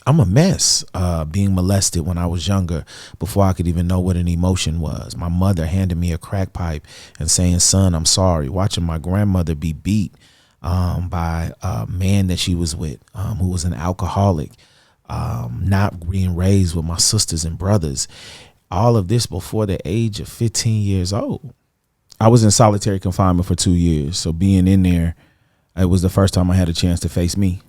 I'm a mess. Being molested when I was younger, before I could even know what an emotion was. My mother handed me a crack pipe and saying, "Son, I'm sorry." Watching my grandmother be beat by a man that she was with, who was an alcoholic. Not being raised with my sisters and brothers. All of this before the age of 15 years old. I was in solitary confinement for 2 years. So being in there, it was the first time I had a chance to face me.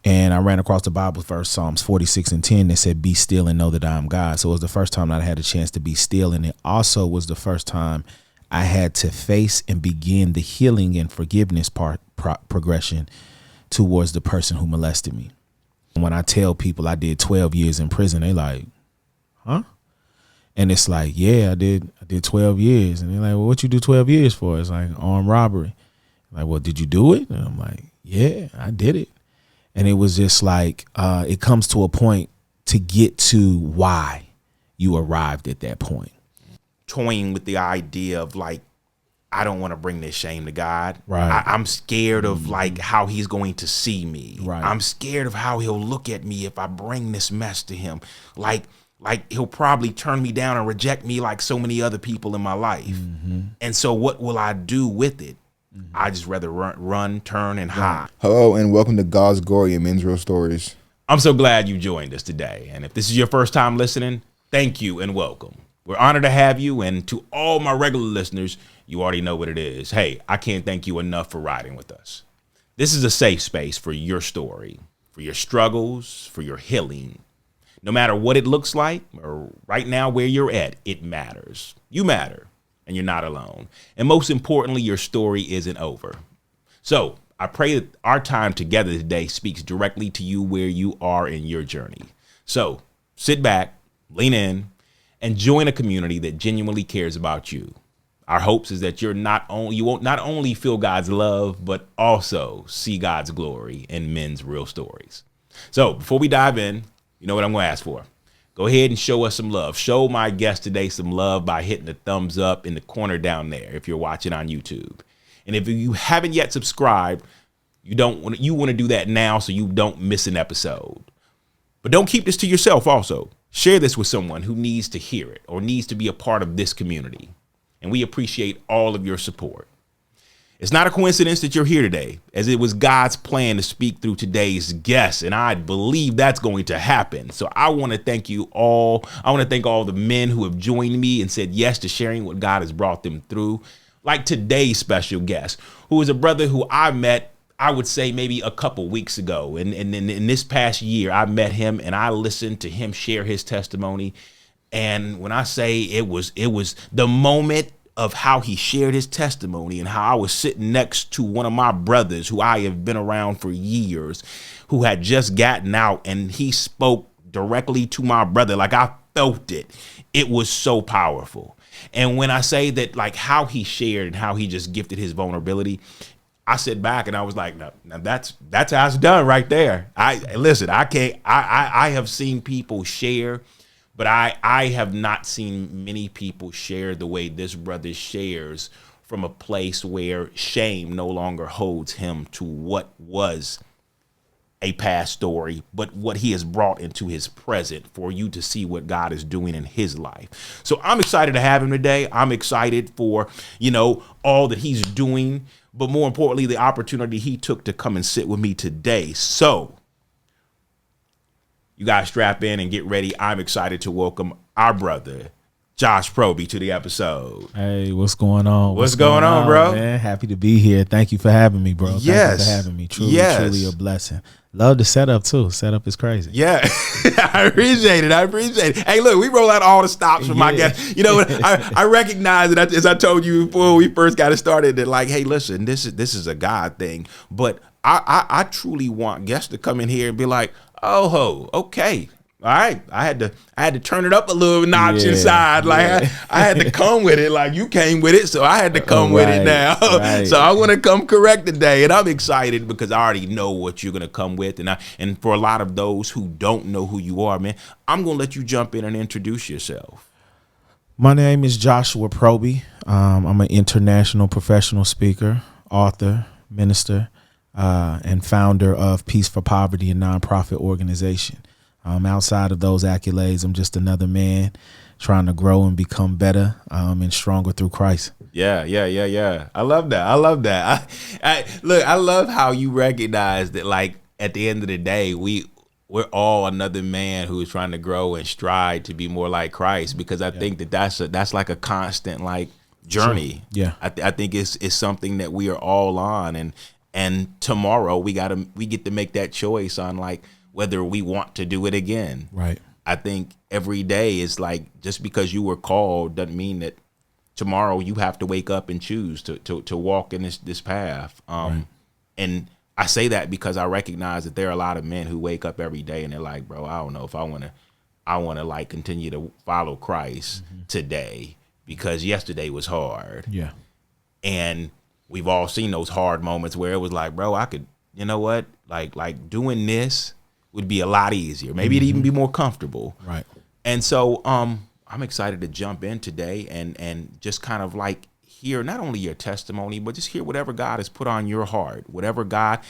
And I ran across the Bible verse, Psalms 46:10, that said, "Be still and know that I am God." So it was the first time that I had a chance to be still. And it also was the first time I had to face and begin the healing and forgiveness progression towards the person who molested me. When I tell people I did 12 years in prison, they like, huh? And it's like, yeah, I did 12 years. And they're like, well, what you do 12 years for? It's like armed robbery. Like, well, did you do it? And I'm like, yeah, I did it. And it was just like, it comes to a point to get to why you arrived at that point. Toying with the idea of like, I don't want to bring this shame to God. Right. I'm scared of like how he's going to see me. Right. I'm scared of how he'll look at me if I bring this mess to him. Like he'll probably turn me down and reject me like so many other people in my life. Mm-hmm. And so what will I do with it? Mm-hmm. I just rather run, turn, and hide. Hello, and welcome to God's Glory and Men's Real Stories. I'm so glad you joined us today. And if this is your first time listening, thank you and welcome. We're honored to have you. And to all my regular listeners, you already know what it is. Hey, I can't thank you enough for riding with us. This is a safe space for your story, for your struggles, for your healing. No matter what it looks like or right now where you're at, it matters. You matter and you're not alone. And most importantly, your story isn't over. So I pray that our time together today speaks directly to you where you are in your journey. So sit back, lean in, and join a community that genuinely cares about you. Our hopes is that you won't not only feel God's love, but also see God's glory in men's real stories. So before we dive in, you know what I'm going to ask for. Go ahead and show us some love. Show my guest today some love by hitting the thumbs up in the corner down there if you're watching on YouTube. And if you haven't yet subscribed, you want to do that now so you don't miss an episode. But don't keep this to yourself also. Share this with someone who needs to hear it or needs to be a part of this community. And we appreciate all of your support. It's not a coincidence that you're here today, as it was God's plan to speak through today's guest, and I believe that's going to happen. So I want to thank you all. I want to thank all the men who have joined me and said yes to sharing what God has brought them through. Like today's special guest, who is a brother who I met, I would say maybe a couple weeks ago. And in this past year, I met him and I listened to him share his testimony. And when I say it was the moment of how he shared his testimony and how I was sitting next to one of my brothers who I have been around for years, who had just gotten out, and he spoke directly to my brother. Like I felt it. It was so powerful. And when I say that, like how he shared and how he just gifted his vulnerability, I sit back and I was like, no, that's how it's done right there. I have seen people share, but I have not seen many people share the way this brother shares, from a place where shame no longer holds him to what was a past story, but what he has brought into his present for you to see what God is doing in his life. So I'm excited to have him today. I'm excited for, all that he's doing, but more importantly, the opportunity he took to come and sit with me today. So you guys strap in and get ready. I'm excited to welcome our brother, Josh Proby, to the episode. Hey, what's going on? What's going on, bro? Man, happy to be here. Thank you for having me, bro. Yes. Thank you for having me. Truly a blessing. Love the setup, too. Setup is crazy. Yeah, I appreciate it. Hey, look, we roll out all the stops for my guests. You know what? I recognize it, as I told you before we first got it started, that like, hey, listen, this is a God thing. But I truly want guests to come in here and be like, oh, okay. All right, I had to turn it up a little notch inside. Like I had to come with it. Like you came with it, so I had to come with it now. Right. So I want to come correct today, and I'm excited because I already know what you're gonna come with. And for a lot of those who don't know who you are, man, I'm gonna let you jump in and introduce yourself. My name is Joshua Proby. I'm an international professional speaker, author, minister. and founder of Peace for Poverty, a nonprofit organization. Outside of those accolades, I'm just another man trying to grow and become better and stronger through Christ. Yeah. I love that. I love how you recognize that, like, at the end of the day, we're all another man who is trying to grow and strive to be more like Christ, because I think that's like a constant, like, journey. Sure. Yeah. I think it's something that we are all on, and tomorrow we get to make that choice on, like, whether we want to do it again. Right. I think every day is like, just because you were called doesn't mean that tomorrow you have to wake up and choose to walk in this path. Right. And I say that because I recognize that there are a lot of men who wake up every day and they're like, bro, I don't know if I want to like continue to follow Christ today, because yesterday was hard. Yeah. And we've all seen those hard moments where it was like, bro, I could, you know what, like doing this would be a lot easier. Maybe it'd even be more comfortable. Right. And so I'm excited to jump in today and just kind of like hear not only your testimony, but just hear whatever God has put on your heart, whatever God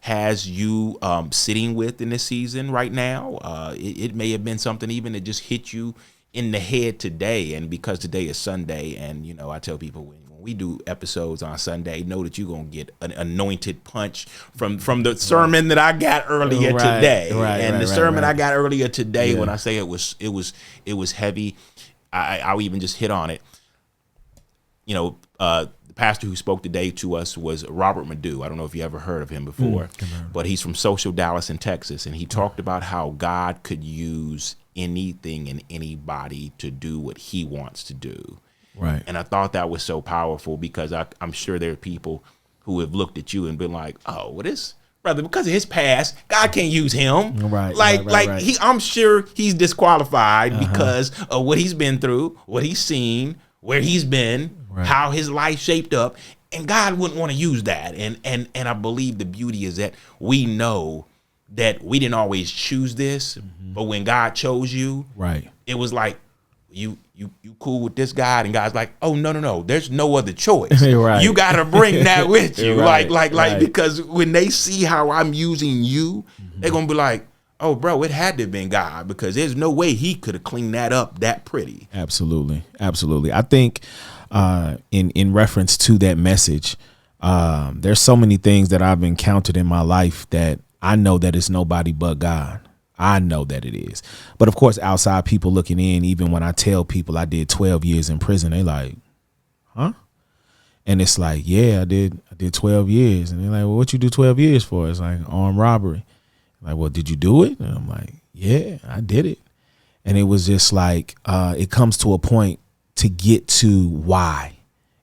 has you sitting with in this season right now. It may have been something even that just hit you in the head today. And because today is Sunday, and, you know, I tell people when we do episodes on Sunday, know that you're going to get an anointed punch from the sermon that I got earlier today. The sermon I got earlier today, when I say it was heavy, I'll even just hit on it. You know, the pastor who spoke today to us was Robert Madu. I don't know if you ever heard of him before, but he's from Social Dallas in Texas. And he talked about how God could use anything and anybody to do what he wants to do. Right. And I thought that was so powerful, because I'm sure there are people who have looked at you and been like, oh, well, this brother, because of his past, God can't use him. Right. I'm sure he's disqualified because of what he's been through, what he's seen, where he's been, how his life shaped up. And God wouldn't want to use that. And I believe the beauty is that we know that we didn't always choose this, but when God chose you, it was like, you cool with this God, and God's like, oh, no, there's no other choice. You got to bring that with you. Because when they see how I'm using you, they're going to be like, oh, bro, it had to have been God, because there's no way he could have cleaned that up that pretty. Absolutely. I think in reference to that message, there's so many things that I've encountered in my life that I know that it's nobody but God. I know that it is. But of course, outside people looking in, even when I tell people I did 12 years in prison, they like, huh? And it's like, yeah, I did 12 years. And they're like, well, what you do 12 years for? It's like armed robbery. Like, well, did you do it? And I'm like, yeah, I did it. And it was just like, it comes to a point to get to why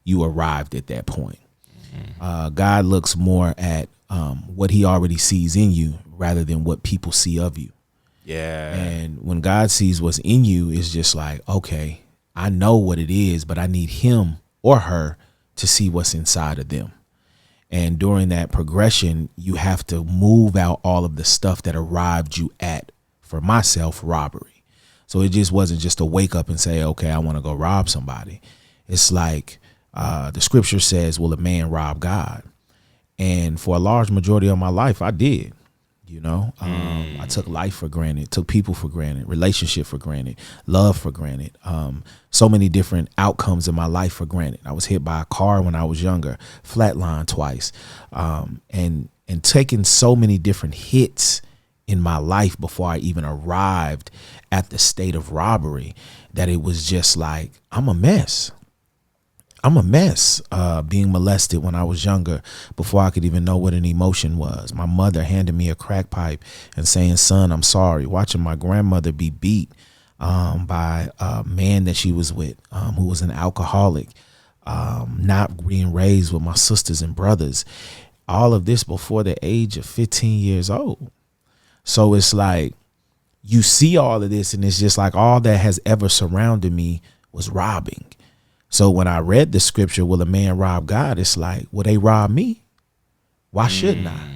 you arrived at that point. God looks more at what he already sees in you rather than what people see of you. Yeah. And when God sees what's in you, it's just like, okay, I know what it is, but I need him or her to see what's inside of them. And during that progression, you have to move out all of the stuff that arrived you at, for myself, robbery. So it just wasn't just a wake up and say, okay, I want to go rob somebody. It's like the scripture says, will a man rob God? And for a large majority of my life, I did. You know, I took life for granted, took people for granted, relationship for granted, love for granted, so many different outcomes in my life for granted. I was hit by a car when I was younger, flatlined twice, and taking so many different hits in my life before I even arrived at the state of robbery that it was just like, I'm a mess. Being molested when I was younger, before I could even know what an emotion was. My mother handed me a crack pipe and saying, son, I'm sorry. Watching my grandmother be beat by a man that she was with, who was an alcoholic, not being raised with my sisters and brothers. All of this before the age of 15 years old. So it's like, you see all of this, and it's just like all that has ever surrounded me was robbing. So when I read the scripture, will a man rob God? It's like, will they rob me? Why shouldn't I?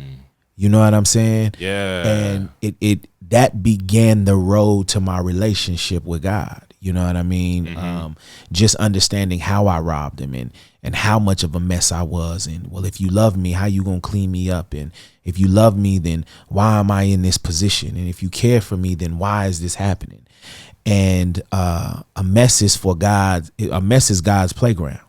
You know what I'm saying? Yeah. And it that began the road to my relationship with God. You know what I mean? Just understanding how I robbed him and how much of a mess I was. And well, if you love me, how you gonna clean me up? And if you love me, then why am I in this position? And if you care for me, then why is this happening? And a mess is God's playground.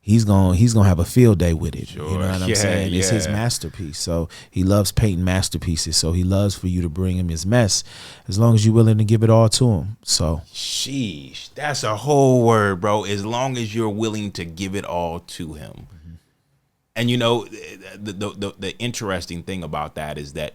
He's gonna have a field day with it. Sure. You know what I'm saying? It's his masterpiece. So he loves painting masterpieces. So he loves for you to bring him his mess, as long as you're willing to give it all to him. So sheesh, that's a whole word, bro. As long as you're willing to give it all to him. And you know, the interesting thing about that is that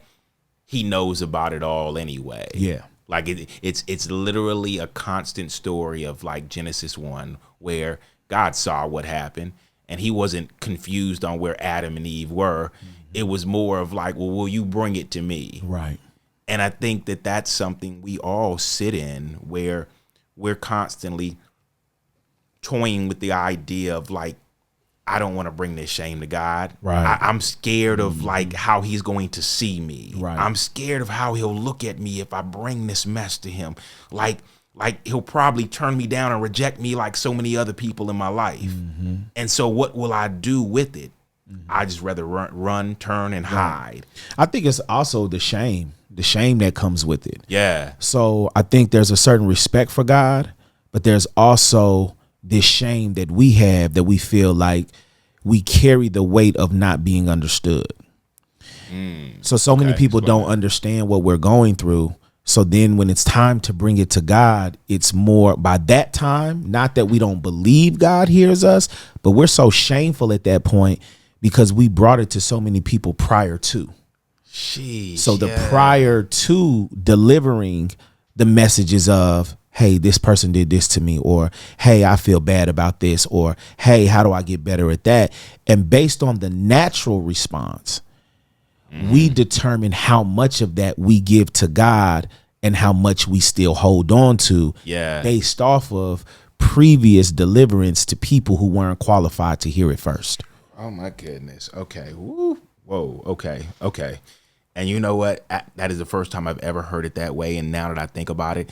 he knows about it all anyway. Yeah. Like it's literally a constant story of like Genesis 1 where God saw what happened and he wasn't confused on where Adam and Eve were. It was more of like, well, will you bring it to me? Right. And I think that that's something we all sit in, where we're constantly toying with the idea of like, I don't want to bring this shame to God. Right. I'm scared of like how he's going to see me. Right. I'm scared of how he'll look at me if I bring this mess to him. Like he'll probably turn me down and reject me like so many other people in my life. And so what will I do with it? I just rather run, turn, and hide. I think it's also the shame that comes with it. Yeah. So I think there's a certain respect for God, but there's also this shame that we have, that we feel like we carry the weight of not being understood. So many people don't understand what we're going through. So then when it's time to bring it to God, it's more by that time, not that we don't believe God hears us, but we're so shameful at that point because we brought it to so many people prior to. So prior to delivering the messages of, hey, this person did this to me, or hey, I feel bad about this, or hey, how do I get better at that? And based on the natural response, we determine how much of that we give to God and how much we still hold on to based off of previous deliverance to people who weren't qualified to hear it first. Oh my goodness. Okay. Woo. Whoa. Okay. And you know what? That is the first time I've ever heard it that way. And now that I think about it,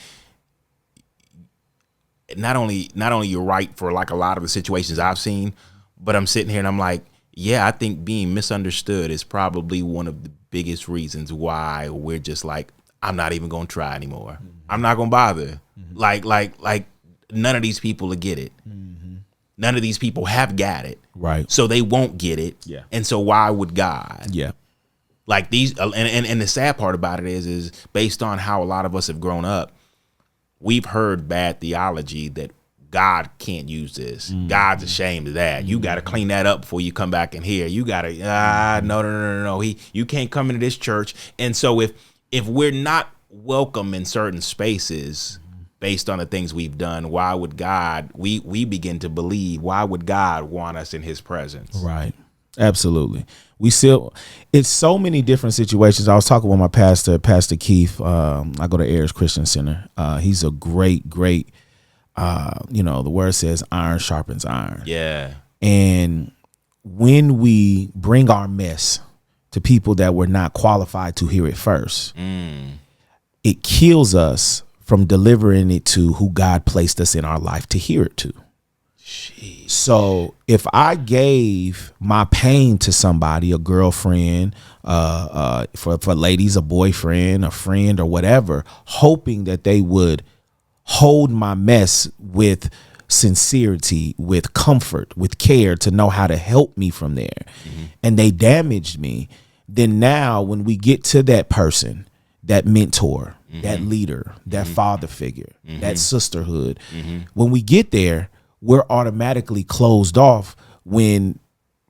not only you're right for like a lot of the situations I've seen, but I'm sitting here and I'm like, yeah, I think being misunderstood is probably one of the biggest reasons why we're just like, I'm not even going to try anymore. I'm not going to bother. Like none of these people will get it. None of these people have got it. Right. So they won't get it. Yeah. And so why would God? Yeah. Like these, and the sad part about it is based on how a lot of us have grown up, we've heard bad theology that God can't use this. God's ashamed of that. You got to clean that up before you come back in here. You got to, no. You can't come into this church. And so if we're not welcome in certain spaces based on the things we've done, why would God, we begin to believe, why would God want us in his presence? Right. Absolutely. It's so many different situations. I was talking with my pastor, Pastor Keith. I go to Ayers Christian Center. He's a great, the word says iron sharpens iron. Yeah. And when we bring our mess to people that were not qualified to hear it first, it kills us from delivering it to who God placed us in our life to hear it to. Jeez. So if I gave my pain to somebody, a girlfriend, for ladies, a boyfriend, a friend, or whatever, hoping that they would hold my mess with sincerity, with comfort, with care, to know how to help me from there, and they damaged me, then now when we get to that person, that mentor, that leader, that father figure, that sisterhood, when we get there, we're automatically closed off when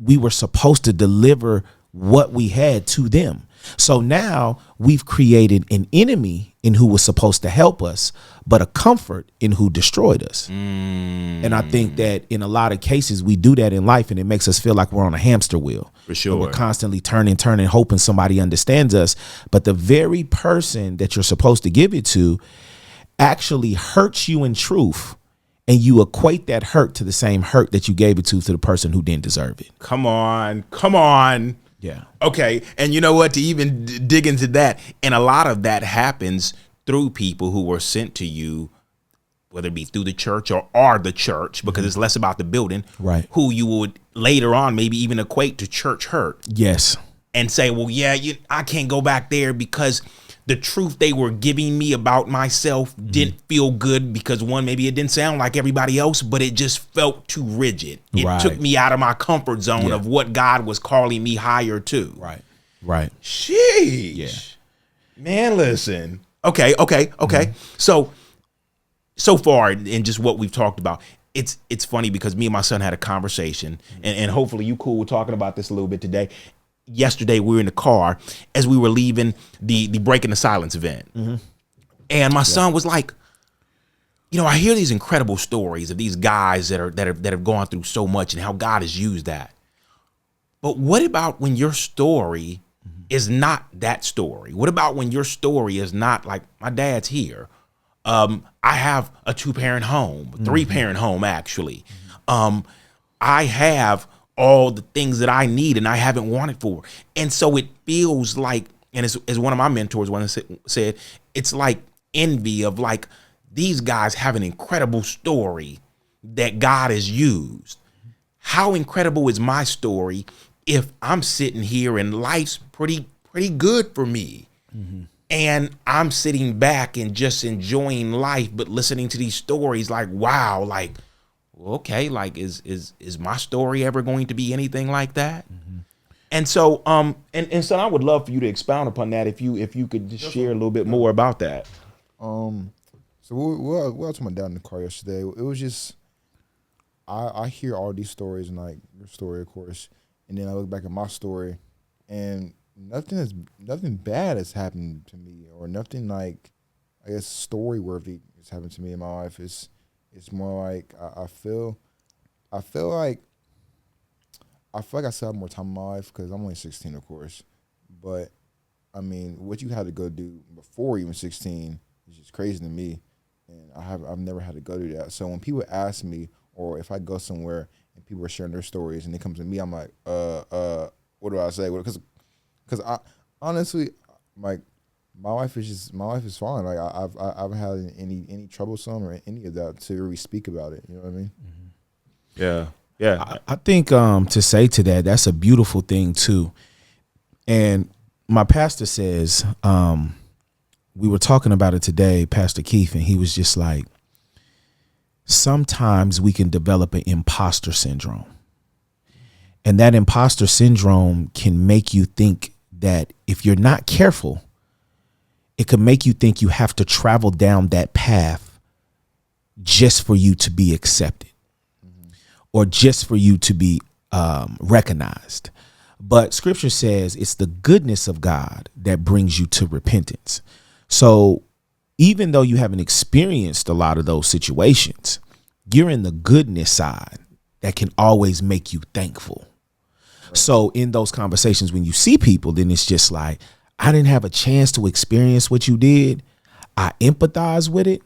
we were supposed to deliver what we had to them. So now we've created an enemy in who was supposed to help us, but a comfort in who destroyed us. And I think that in a lot of cases we do that in life, and it makes us feel like we're on a hamster wheel. For sure. And we're constantly turning, hoping somebody understands us. But the very person that you're supposed to give it to actually hurts you in truth. And you equate that hurt to the same hurt that you gave it to the person who didn't deserve it. Come on. Yeah. Okay. And you know what? To even dig into that, and a lot of that happens through people who were sent to you whether it be through the church or are the church, because it's less about the building, Right. who you would later on maybe even equate to church hurt Yes. and say, well, yeah, I can't go back there because the truth they were giving me about myself didn't feel good because one, maybe it didn't sound like everybody else, but it just felt too rigid. It Right. took me out of my comfort zone of what God was calling me higher to. Right. Right. Sheesh. Yeah. Man, listen. Okay. So far in just what we've talked about, it's funny because me and my son had a conversation, and hopefully you cool with talking about this a little bit today. Yesterday we were in the car as we were leaving the Breaking the Silence event, and my son was like, I hear these incredible stories of these guys that have gone through so much and how God has used that. But what about when your story is not that story? What about when your story is not like my dad's here? I have a 2-parent home, 3-parent home, actually. I have all the things that I need and I haven't wanted for. And so it feels like, and as one of my mentors once said, it's like envy of like, these guys have an incredible story that God has used. How incredible is my story if I'm sitting here and life's pretty good for me? And I'm sitting back and just enjoying life, but listening to these stories like, wow, like, okay, like is my story ever going to be anything like that? And so, and so I would love for you to expound upon that if you could just share a little bit more about that. So we were talking about dad in the car yesterday. It was just, I hear all these stories and like your story, of course, and then I look back at my story, and nothing bad has happened to me, or nothing like, I guess, story worthy has happened to me in my life. It's more like I feel like I still have more time in my life because I'm only 16, of course. But I mean, what you had to go do before even 16 is just crazy to me, and I've never had to go do that. So when people ask me, or if I go somewhere and people are sharing their stories and they come to me, I'm like, what do I say? Because I honestly, like, my life is fine. Like I haven't had any troublesome or any of that to really speak about it. You know what I mean? Yeah. I think to say to that's a beautiful thing too. And my pastor says, we were talking about it today, Pastor Keith, and he was just like, sometimes we can develop an imposter syndrome. And that imposter syndrome can make you think that if you're not careful, it could make you think you have to travel down that path just for you to be accepted, or just for you to be recognized. But scripture says it's the goodness of God that brings you to repentance. So even though you haven't experienced a lot of those situations, you're in the goodness side that can always make you thankful. Right. So in those conversations, when you see people, then it's just like, I didn't have a chance to experience what you did. I empathize with it,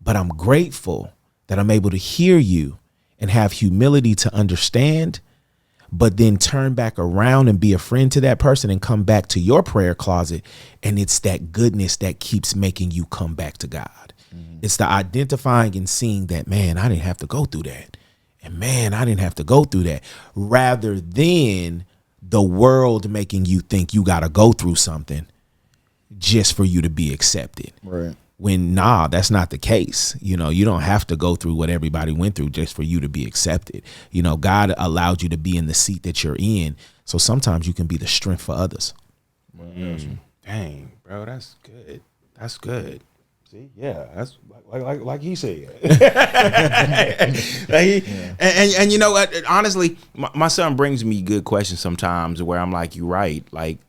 but I'm grateful that I'm able to hear you and have humility to understand, but then turn back around and be a friend to that person and come back to your prayer closet. And it's that goodness that keeps making you come back to God. It's the identifying and seeing that, man, I didn't have to go through that. And man, I didn't have to go through that, rather than the world making you think you got to go through something just for you to be accepted. Right. When that's not the case. You don't have to go through what everybody went through just for you to be accepted. God allowed you to be in the seat that you're in. So sometimes you can be the strength for others. Dang, bro, that's good. That's good. See, yeah, that's like he said. And you know what? Honestly, my son brings me good questions sometimes where I'm like, you're right. Like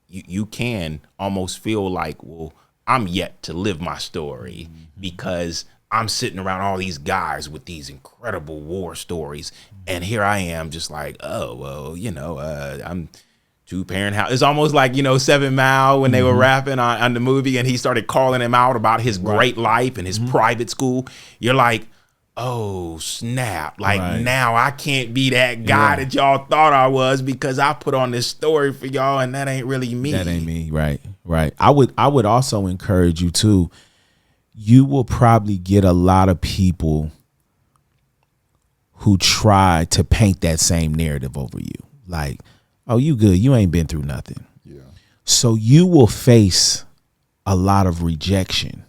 you can almost feel like, well, I'm yet to live my story because I'm sitting around all these guys with these incredible war stories. And here I am just like, oh, well, I'm 2-parent house. It's almost like, 7 Mile when they were rapping on the movie and he started calling him out about his great life and his private school. You're like, oh, snap. Like now I can't be that guy that y'all thought I was because I put on this story for y'all and that ain't really me. That ain't me. Right. I would also encourage you too. you will probably get a lot of people who try to paint that same narrative over you. Like, oh, you good. You ain't been through nothing. Yeah. So you will face a lot of rejection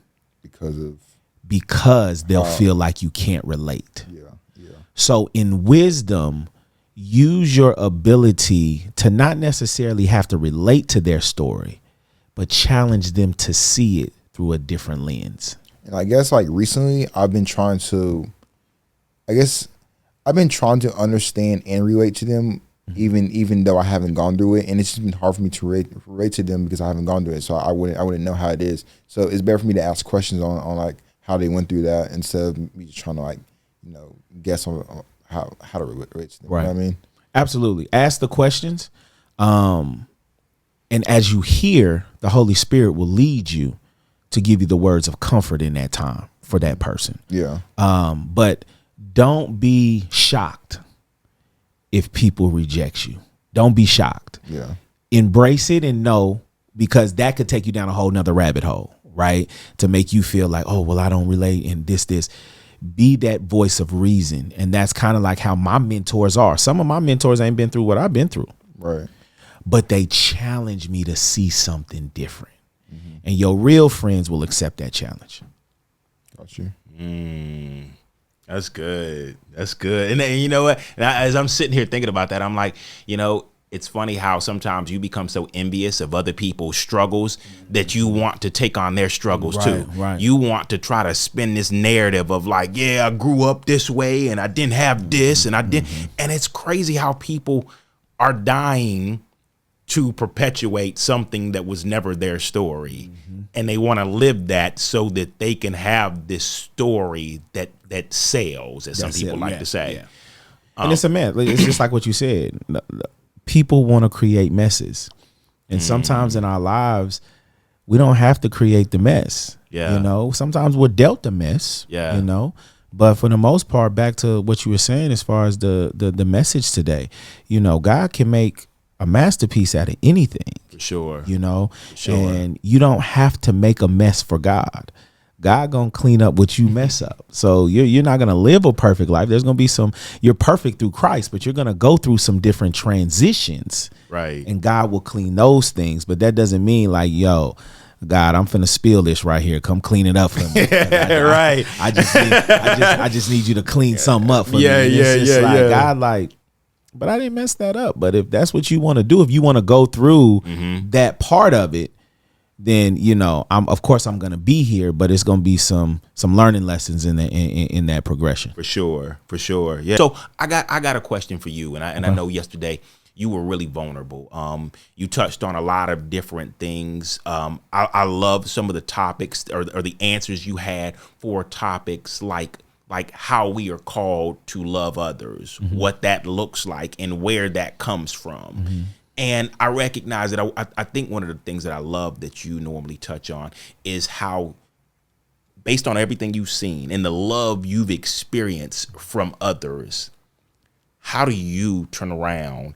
because they'll feel like you can't relate. Yeah. Yeah. So in wisdom, use your ability to not necessarily have to relate to their story, but challenge them to see it through a different lens. And I guess like recently I've been trying to understand and relate to them, even though I haven't gone through it, and it's just been hard for me to relate to them because I haven't gone through it. So I wouldn't know how it is. So it's better for me to ask questions on like how they went through that instead of me just trying to like, guess on how to relate to them. Right. You know what I mean? Absolutely. Ask the questions. And as you hear, the Holy Spirit will lead you to give you the words of comfort in that time for that person. Yeah. But don't be shocked if people reject you. Don't be shocked. Yeah. Embrace it and know, because that could take you down a whole nother rabbit hole, right? To make you feel like, oh, well, I don't relate and this. Be that voice of reason. And that's kind of like how my mentors are. Some of my mentors ain't been through what I've been through. Right. But they challenge me to see something different. Mm-hmm. And your real friends will accept that challenge. Got you. That's good. That's good. And then, you know what? And as I'm sitting here thinking about that, I'm like, it's funny how sometimes you become so envious of other people's struggles that you want to take on their struggles too. Right. You want to try to spin this narrative of like, yeah, I grew up this way and I didn't have this and I didn't. And it's crazy how people are dying to perpetuate something that was never their story. And they want to live that so that they can have this story that sells, as some people like to say. Yeah. And it's a mess. It's just like what you said. People want to create messes. And sometimes in our lives, we don't have to create the mess. Yeah. Sometimes we're dealt a mess. Yeah. But for the most part, back to what you were saying as far as the message today, God can make a masterpiece out of anything. For sure. For sure. And you don't have to make a mess for God. God gonna clean up what you mess up. So you're not gonna live a perfect life. There's gonna be you're perfect through Christ, but you're gonna go through some different transitions. Right. And God will clean those things. But that doesn't mean like, yo, God, I'm finna spill this right here. Come clean it up for me. Right. I just need you to clean something up for me. And it's just like, God, like, but I didn't mess that up. But if that's what you want to do, if you want to go through that part of it, then of course I'm gonna be here, but it's gonna be some learning lessons in that progression. For sure. Yeah. So I got a question for you, and I know yesterday you were really vulnerable. You touched on a lot of different things. I love some of the topics or the answers you had for topics like how we are called to love others, what that looks like, and where that comes from. And I recognize that I think one of the things that I love that you normally touch on is how, based on everything you've seen and the love you've experienced from others, how do you turn around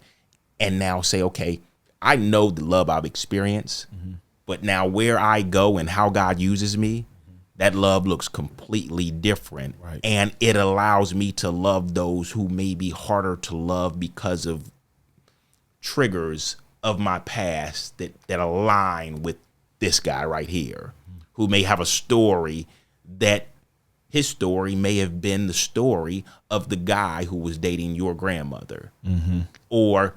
and now say, okay, I know the love I've experienced, but now where I go and how God uses me, that love looks completely different. Right. And it allows me to love those who may be harder to love because of triggers of my past that align with this guy right here, who may have a story that his story may have been the story of the guy who was dating your grandmother, or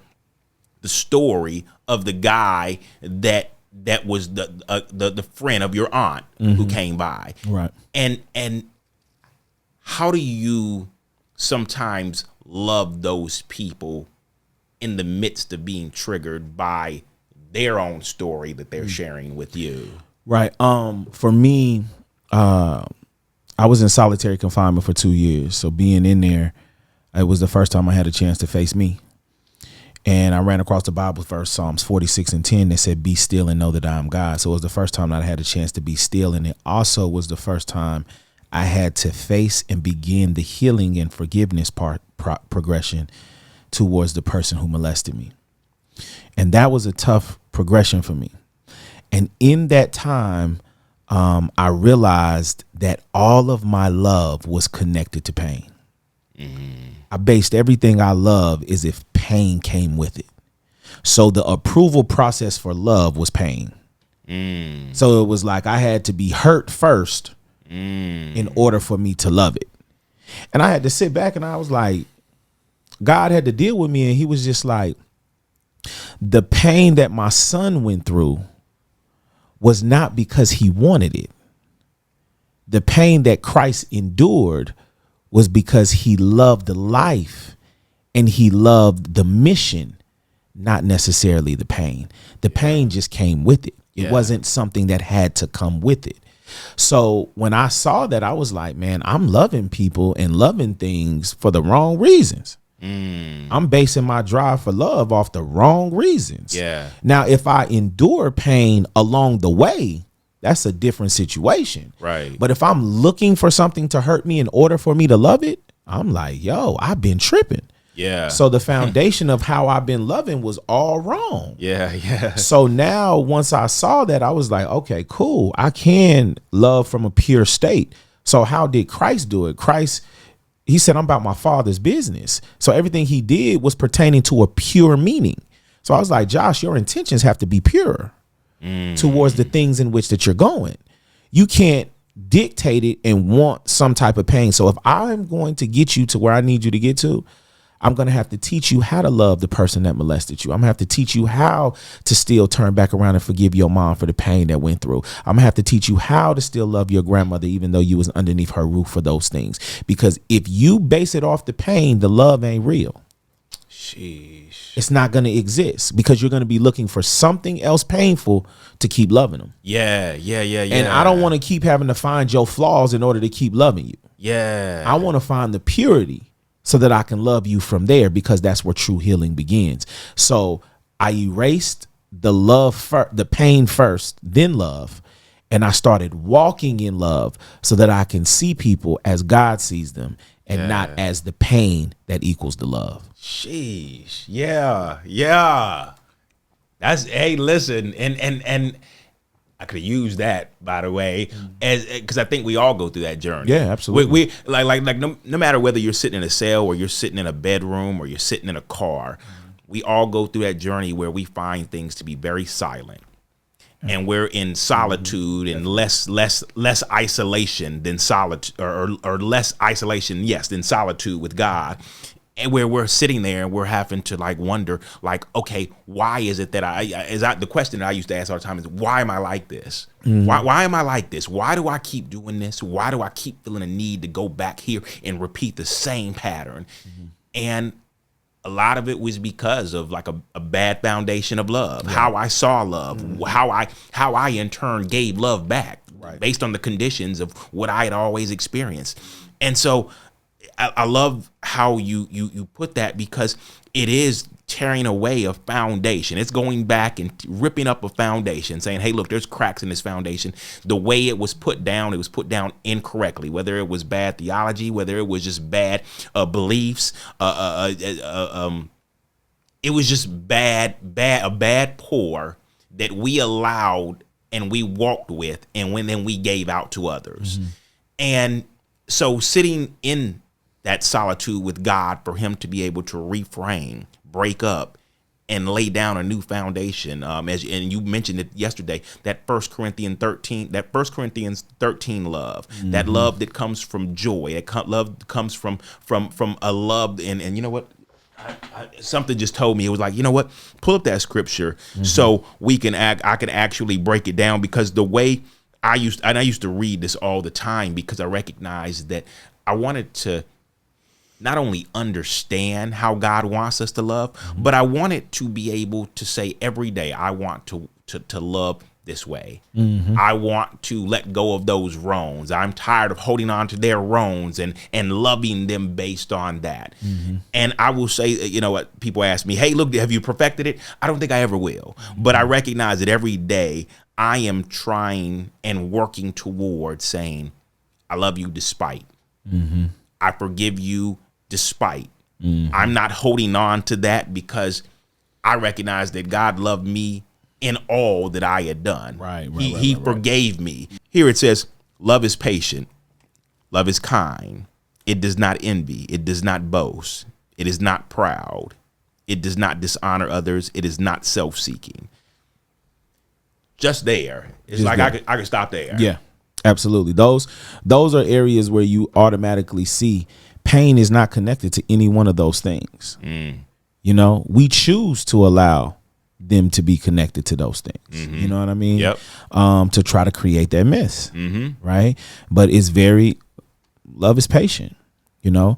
the story of the guy that was the friend of your aunt who came by. Right. And how do you sometimes love those people in the midst of being triggered by their own story that they're sharing with you? Right. For me, I was in solitary confinement for 2 years. So being in there, it was the first time I had a chance to face me. And I ran across the Bible verse, Psalms 46:10, that said, "Be still and know that I am God." So it was the first time that I had a chance to be still. And it also was the first time I had to face and begin the healing and forgiveness progression towards the person who molested me. And that was a tough progression for me. And in that time, I realized that all of my love was connected to pain. I based everything I love as if pain came with it. So the approval process for love was pain. So it was like I had to be hurt first in order for me to love it. And I had to sit back and I was like, God had to deal with me, and he was just like, the pain that my son went through was not because he wanted it. The pain that Christ endured was because he loved the life and he loved the mission, not necessarily the pain. The pain just came with it. It wasn't something that had to come with it. So when I saw that, I was like, man, I'm loving people and loving things for the wrong reasons. I'm basing my drive for love off the wrong reasons. Yeah. Now, if I endure pain along the way, that's a different situation. Right. But if I'm looking for something to hurt me in order for me to love it, I'm like, yo, I've been tripping. Yeah. So the foundation of how I've been loving was all wrong. Yeah. So now once I saw that, I was like, okay, cool. I can love from a pure state. So how did Christ do it? Christ, he said, I'm about my Father's business. So everything he did was pertaining to a pure meaning. So I was like, Josh, your intentions have to be pure towards the things in which that you're going. You can't dictate it and want some type of pain. So if I'm going to get you to where I need you to get to, I'm going to have to teach you how to love the person that molested you. I'm going to have to teach you how to still turn back around and forgive your mom for the pain that went through. I'm going to have to teach you how to still love your grandmother, even though you was underneath her roof for those things. Because if you base it off the pain, the love ain't real. Sheesh. It's not going to exist because you're going to be looking for something else painful to keep loving them. Yeah. And I don't want to keep having to find your flaws in order to keep loving you. Yeah. I want to find the purity so that I can love you from there, because that's where true healing begins. So I erased the the pain first, then love. And I started walking in love so that I can see people as God sees them and not as the pain that equals the love. Sheesh. Yeah. That's, hey, listen, and I could have used that, by the way, as because I think we all go through that journey. Yeah, absolutely. We like no matter whether you're sitting in a cell or you're sitting in a bedroom or you're sitting in a car, we all go through that journey where we find things to be very silent, and we're in solitude and less isolation than solitude, or less isolation, yes, than solitude with God. And where we're sitting there and we're having to like wonder, like, okay, why is it that the question that I used to ask all the time is, why am I like this? Why am I like this? Why do I keep doing this? Why do I keep feeling a need to go back here and repeat the same pattern? And a lot of it was because of like a bad foundation of love, how I saw love, how I in turn gave love back based on the conditions of what I had always experienced. And so I love how you put that, because it is tearing away a foundation. It's going back and ripping up a foundation, saying, hey, look, there's cracks in this foundation. The way it was put down incorrectly, whether it was bad theology, whether it was just bad beliefs. It was just a bad pour that we allowed and we walked with, and then we gave out to others. And so sitting in that solitude with God, for him to be able to reframe, break up, and lay down a new foundation. And you mentioned it yesterday, that 1 Corinthians 13 love, that love that comes from joy, love that comes from a love. And you know what? Something just told me, it was like, you know what? Pull up that scripture so I can actually break it down, because the way I used to read this all the time, because I recognized that I wanted to not only understand how God wants us to love, but I wanted to be able to say every day, I want to love this way. I want to let go of those wrongs. I'm tired of holding on to their wrongs and loving them based on that. And I will say, you know what, people ask me, hey, look, have you perfected it? I don't think I ever will. But I recognize that every day I am trying and working towards saying, I love you despite. I forgive you despite. I'm not holding on to that, because I recognize that God loved me in all that I had done. He right. forgave me. Here it says, love is patient. Love is kind. It does not envy. It does not boast. It is not proud. It does not dishonor others. It is not self-seeking. Just there. It's Just like there. I could stop there. Yeah, absolutely. Those are areas where you automatically see pain is not connected to any one of those things. You know, we choose to allow them to be connected to those things. You know what I mean? Yep. To try to create that mess. Right. But it's love is patient. You know,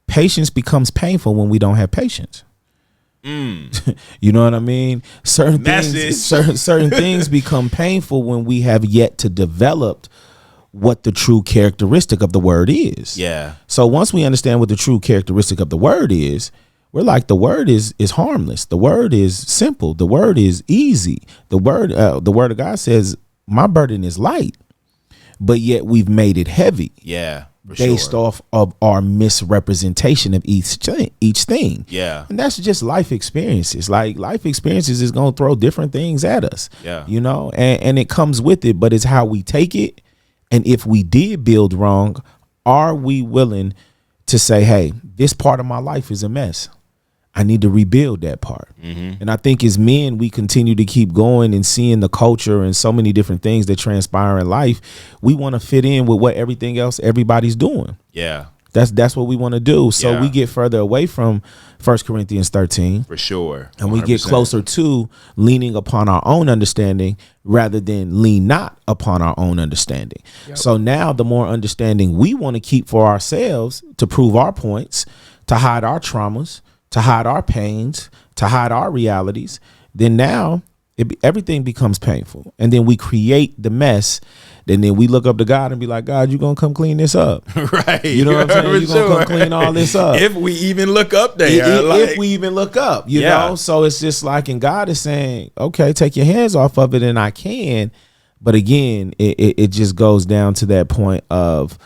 patience becomes painful when we don't have patience. You know what I mean? Certain things become painful when we have yet to develop what the true characteristic of the word is. Yeah. So once we understand what the true characteristic of the word is, we're like, the word is harmless. The word is simple. The word is easy. The word of God says, my burden is light, but yet we've made it heavy. Yeah. Based off of our misrepresentation of each thing. Yeah. And that's just life experiences. Like, life experiences is going to throw different things at us. Yeah. You know, and it comes with it, but it's how we take it. And if we did build wrong, are we willing to say, hey, this part of my life is a mess. I need to rebuild that part. And I think as men, we continue to keep going and seeing the culture and so many different things that transpire in life. We want to fit in with what everything else everybody's doing. Yeah. That's what we want to do. So Yeah. we get further away from 1 Corinthians 13. For sure. And we get 100%. closer to leaning upon our own understanding rather than lean not upon our own understanding. So now the more understanding we want to keep for ourselves to prove our points, to hide our traumas, to hide our pains, to hide our realities, then now everything becomes painful. And then we create the mess. And then we look up to God and be like, God, you going to come clean this up. Right. You know what I'm saying? You going to come clean all this up. If we even look up there. If we even look up, you know? So it's just like, and God is saying, okay, take your hands off of it, and I can. But again, it just goes down to that point of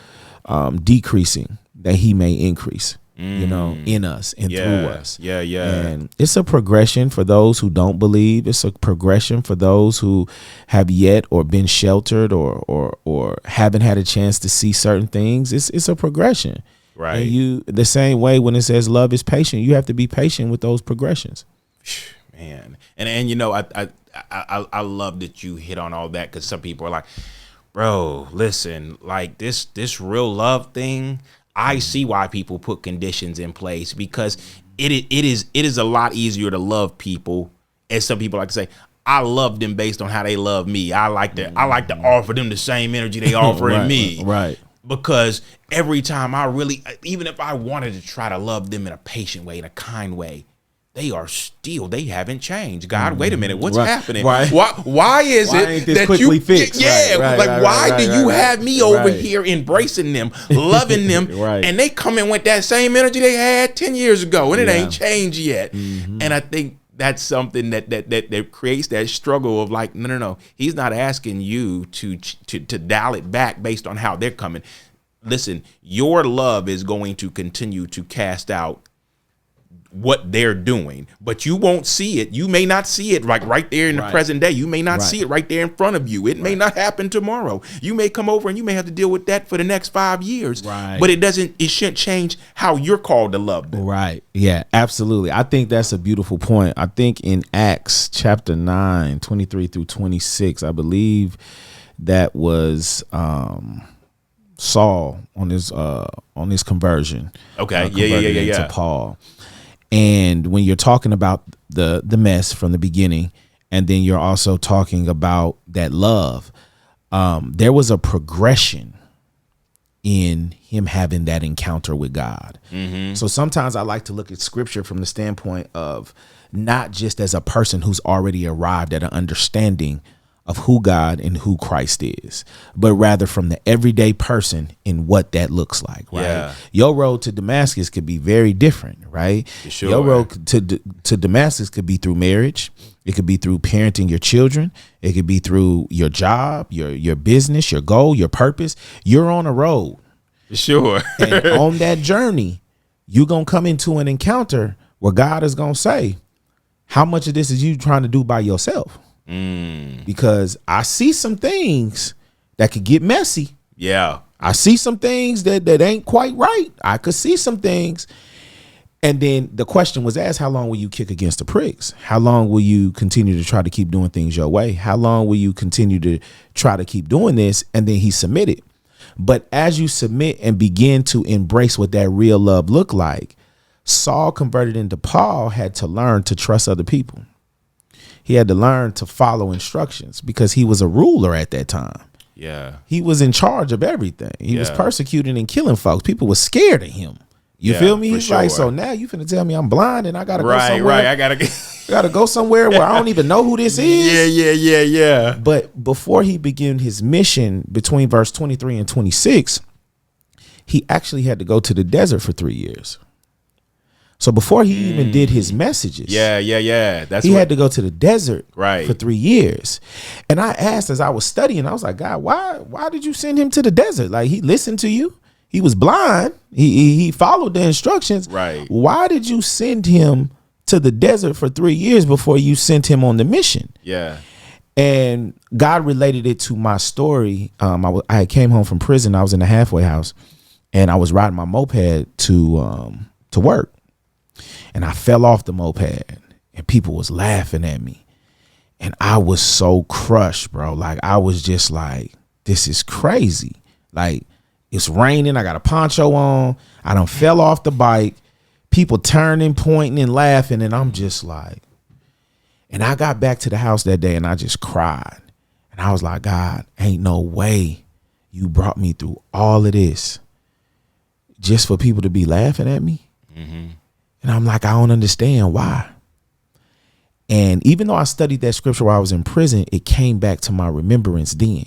decreasing that he may increase. You know, in us and through us. Yeah. And it's a progression for those who don't believe. It's a progression for those who have yet or been sheltered or haven't had a chance to see certain things. It's a progression. Right. And you, the same way when it says love is patient, you have to be patient with those progressions. Man. And you know, I love that you hit on all that, because some people are like, bro, listen, like this real love thing, I see why people put conditions in place, because it is a lot easier to love people, as some people like to say, I love them based on how they love me. I like to offer them the same energy they offer in me. Right. Because every time even if I wanted to try to love them in a patient way, in a kind way, they haven't changed. God, wait a minute, what's happening? Right. Why is Why it ain't this that quickly you fixed? Why do you have me over right. here embracing them, loving them, Right. and they come in with that same energy they had 10 years ago, and it Yeah. ain't changed yet? And I think that's something that creates that struggle of like, no. He's not asking you to dial it back based on how they're coming. Listen, your love is going to continue to cast out what they're doing, but you won't see it. You may not see it right there in the present day. You may not see it right there in front of you. It may not happen tomorrow. You may come over and you may have to deal with that for the next 5 years. Right. But it shouldn't change how you're called to love them. Right. Yeah, absolutely. I think that's a beautiful point. I think in Acts chapter 9, 23 through 26, I believe that was Saul on his conversion. Okay. Converted into Paul. And when you're talking about the mess from the beginning, and then you're also talking about that love, there was a progression in him having that encounter with God. So sometimes I like to look at scripture from the standpoint of not just as a person who's already arrived at an understanding of who God and who Christ is, but rather from the everyday person and what that looks like, right? Yeah. Your road to Damascus could be very different, right? Sure. Your road to Damascus could be through marriage. It could be through parenting your children. It could be through your job, your business, your goal, your purpose. You're on a road. Sure. And on that journey, you're going to come into an encounter where God is going to say, how much of this is you trying to do by yourself? because I see some things that could get messy. Yeah. I see some things that ain't quite right. I could see some things. And then the question was asked, how long will you kick against the pricks? How long will you continue to try to keep doing things your way? How long will you continue to try to keep doing this? And then he submitted. But as you submit and begin to embrace what that real love looked like, Saul, converted into Paul, had to learn to trust other people. He had to learn to follow instructions because he was a ruler at that time. Yeah. He was in charge of everything. He was persecuting and killing folks. People were scared of him. You feel me? He's like, so now you finna tell me I'm blind and I gotta go somewhere. Right. I gotta go somewhere where I don't even know who this is. Yeah. But before he began his mission, between verse 23 and 26, he actually had to go to the desert for 3 years. So before he even did his messages, he had to go to the desert for 3 years. And I asked, as I was studying, I was like, God, why did you send him to the desert? Like, he listened to you. He was blind. He followed the instructions. Right. Why did you send him to the desert for 3 years before you sent him on the mission? Yeah. And God related it to my story. I came home from prison. I was in the halfway house, and I was riding my moped to work, and I fell off the moped, and people was laughing at me, and I was so crushed, bro. Like, I was just like, this is crazy. Like, it's raining. I got a poncho on. I done fell off the bike. People turning, pointing, and laughing, and I'm just like. And I got back to the house that day, and I just cried. And I was like, God, ain't no way you brought me through all of this just for people to be laughing at me. Mm-hmm. And I'm like, I don't understand why. And even though I studied that scripture while I was in prison, it came back to my remembrance then.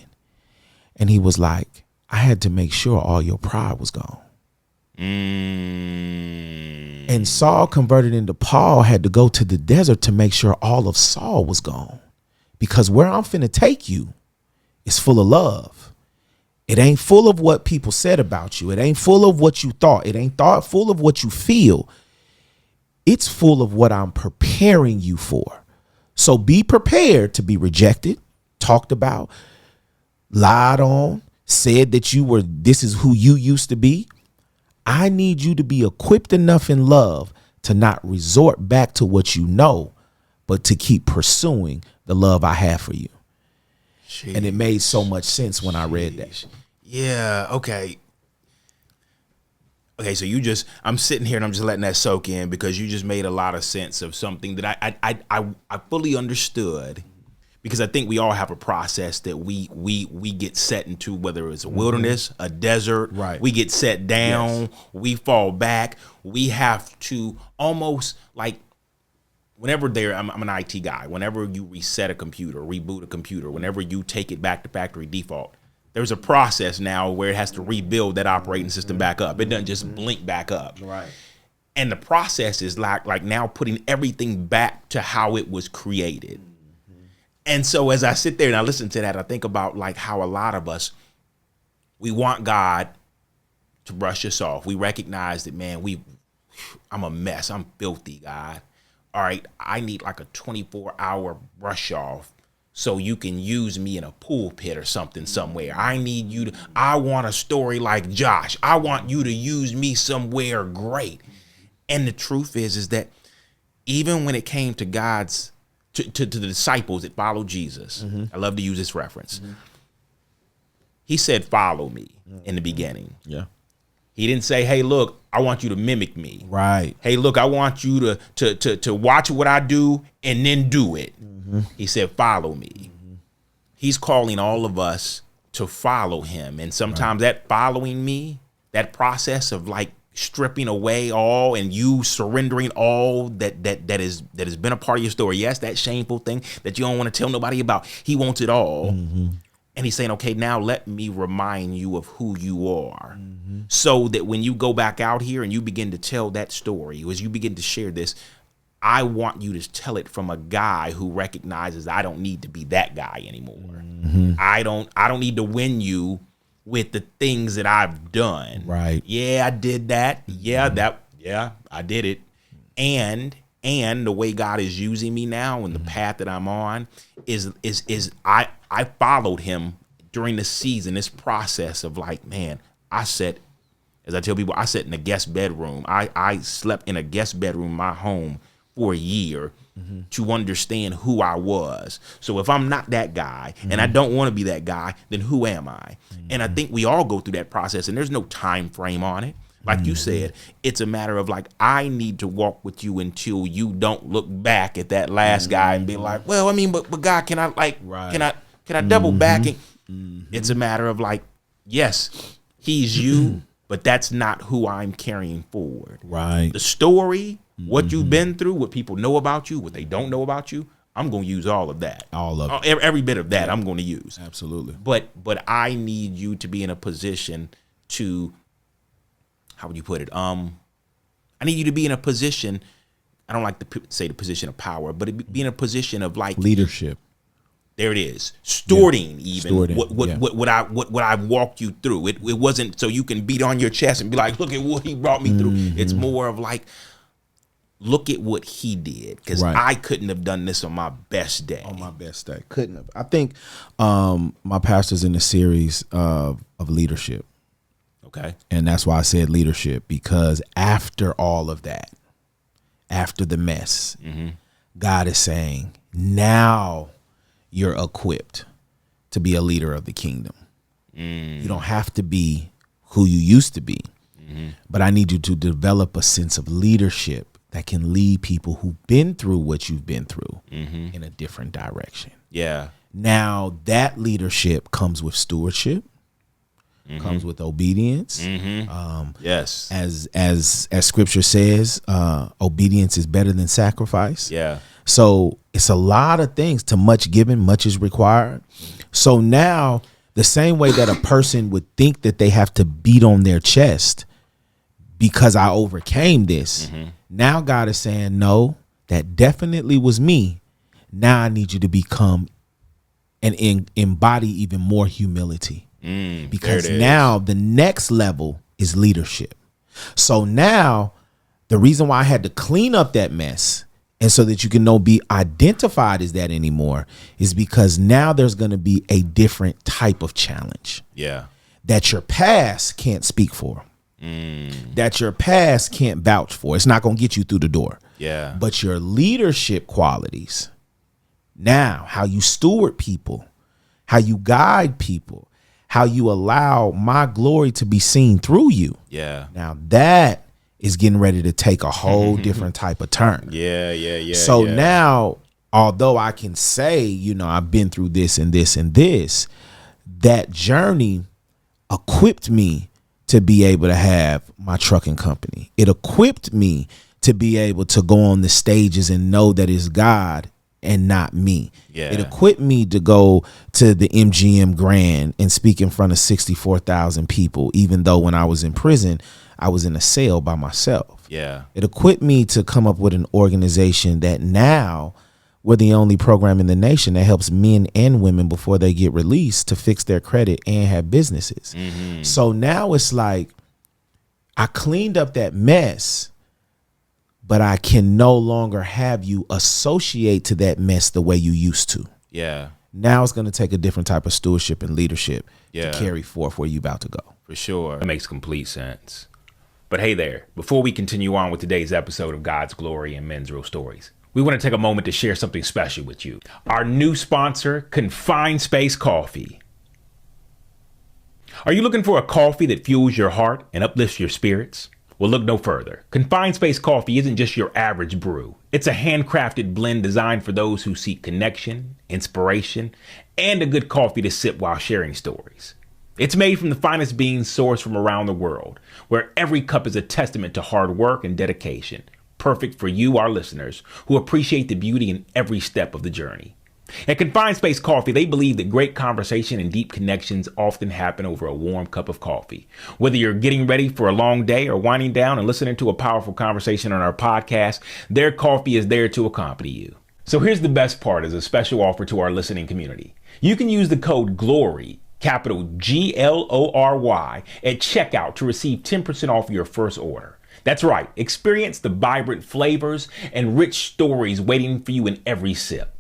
And he was like, I had to make sure all your pride was gone. And Saul, converted into Paul, had to go to the desert to make sure all of Saul was gone. Because where I'm finna take you is full of love. It ain't full of what people said about you. It ain't full of what you thought. It ain't full of what you feel. It's full of what I'm preparing you for. So be prepared to be rejected, talked about, lied on, said that this is who you used to be. I need you to be equipped enough in love to not resort back to what you know, but to keep pursuing the love I have for you. Jeez. And it made so much sense when I read that. Yeah. Okay. So I'm sitting here and I'm just letting that soak in, because you just made a lot of sense of something that I fully understood. Because I think we all have a process that we get set into, whether it's a wilderness, a desert, right. We get set down, we fall back. We have to almost, like, whenever I'm an IT guy, whenever you reset a computer, reboot a computer, whenever you take it back to factory default, there's a process now where it has to rebuild that operating system back up. It doesn't just blink back up. Right. And the process is like now putting everything back to how it was created. And so as I sit there and I listen to that, I think about like how a lot of us, we want God to brush us off. We recognize that, man, I'm a mess. I'm filthy, God. All right, I need like a 24-hour brush off so you can use me in a pulpit or something somewhere. I want a story like Josh. I want you to use me somewhere great. And the truth is that even when it came to God's to the disciples that followed Jesus. I love to use this reference. He said, follow me in the beginning. Yeah. He didn't say, hey, look, I want you to mimic me. Right. Hey, look, I want you to watch what I do and then do it. He said, follow me. He's calling all of us to follow him. And sometimes that following me, that process of like stripping away all and you surrendering all that has been a part of your story. Yes, that shameful thing that you don't want to tell nobody about. He wants it all. And he's saying, okay, now let me remind you of who you are. So that when you go back out here and you begin to tell that story, as you begin to share this, I want you to tell it from a guy who recognizes I don't need to be that guy anymore. I don't need to win you with the things that I've done. Right. Yeah, I did that. Yeah, I did it. And and the way God is using me now and the path that I'm on is I followed him during the season, this process of like, man, as I tell people, I sat in a guest bedroom. I slept in a guest bedroom in my home for a year to understand who I was. So if I'm not that guy and I don't want to be that guy, then who am I? And I think we all go through that process, and there's no time frame on it. Like you said, it's a matter of like, I need to walk with you until you don't look back at that last guy and be like, well, I mean, but God, can I like, can I double back? And it's a matter of like, yes, he's you, but that's not who I'm carrying forward. Right. The story, what you've been through, what people know about you, what they don't know about you, I'm going to use all of that. All of it. Every bit of that I'm going to use. Absolutely. But I need you to be in a position to, how would you put it? I need you to be in a position, I don't like to say the position of power, but be in a position of like leadership. There it is. What I've walked you through. It wasn't so you can beat on your chest and be like, look at what he brought me through. It's more of like, look at what he did, because I couldn't have done this on my best day. On my best day, couldn't have. I think my pastor's in a series of leadership. Okay. And that's why I said leadership, because after all of that, after the mess, God is saying, now you're equipped to be a leader of the kingdom. You don't have to be who you used to be, but I need you to develop a sense of leadership that can lead people who've been through what you've been through in a different direction. Yeah. Now that leadership comes with stewardship, comes with obedience. Yes. As scripture says, obedience is better than sacrifice. Yeah. So it's a lot of things. To much given, much is required. So now the same way that a person would think that they have to beat on their chest because I overcame this. Now God is saying, no, that definitely was me. Now I need you to become and embody even more humility. Because now the next level is leadership. So now the reason why I had to clean up that mess, and so that you can no be identified as that anymore, is because now there's going to be a different type of challenge. Yeah. That your past can't speak for. That your past can't vouch for. It's not going to get you through the door. Yeah. But your leadership qualities, now how you steward people, how you guide people, how you allow my glory to be seen through you. Yeah. Now that is getting ready to take a whole different type of turn. Yeah. So now, although I can say, you know, I've been through this and this and this, that journey equipped me to be able to have my trucking company. It equipped me to be able to go on the stages and know that it's God and not me. Yeah. It equipped me to go to the MGM Grand and speak in front of 64,000 people, even though when I was in prison, I was in a cell by myself. Yeah. It equipped me to come up with an organization that now we're the only program in the nation that helps men and women before they get released to fix their credit and have businesses. So now it's like I cleaned up that mess, but I can no longer have you associate to that mess the way you used to. Yeah. Now it's going to take a different type of stewardship and leadership Yeah. to carry forth where you're about to go. For sure. That makes complete sense. But hey there, before we continue on with today's episode of God's Glory and Men's Real Stories, we want to take a moment to share something special with you. Our new sponsor, Confined Space Coffee. Are you looking for a coffee that fuels your heart and uplifts your spirits? Well, look no further. Confined Space Coffee isn't just your average brew. It's a handcrafted blend designed for those who seek connection, inspiration, and a good coffee to sip while sharing stories. It's made from the finest beans sourced from around the world, where every cup is a testament to hard work and dedication. Perfect for you, our listeners, who appreciate the beauty in every step of the journey. At Confined Space Coffee, they believe that great conversation and deep connections often happen over a warm cup of coffee. Whether you're getting ready for a long day or winding down and listening to a powerful conversation on our podcast, their coffee is there to accompany you. So here's the best part as a special offer to our listening community. You can use the code GLORY, capital GLORY, at checkout to receive 10% off your first order. That's right. Experience the vibrant flavors and rich stories waiting for you in every sip.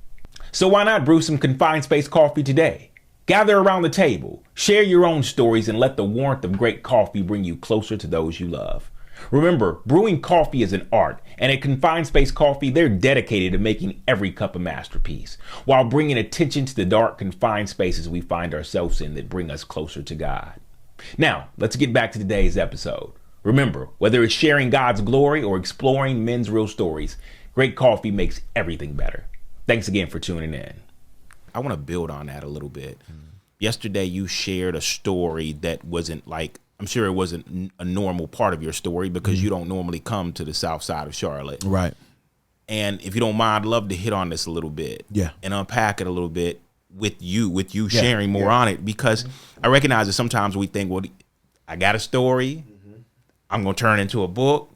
So why not brew some Confined Space coffee today? Gather around the table, share your own stories, and let the warmth of great coffee bring you closer to those you love. Remember, brewing coffee is an art, and at Confined Space Coffee, they're dedicated to making every cup a masterpiece, while bringing attention to the dark, confined spaces we find ourselves in that bring us closer to God. Now, let's get back to today's episode. Remember, whether it's sharing God's glory or exploring men's real stories, great coffee makes everything better. Thanks again for tuning in. I want to build on that a little bit. Yesterday, you shared a story that wasn't like, I'm sure it wasn't a normal part of your story because you don't normally come to the south side of Charlotte. Right. And if you don't mind, I'd love to hit on this a little bit. Yeah. And unpack it a little bit with you sharing more on it, because I recognize that sometimes we think, well, I got a story, I'm going to turn it into a book.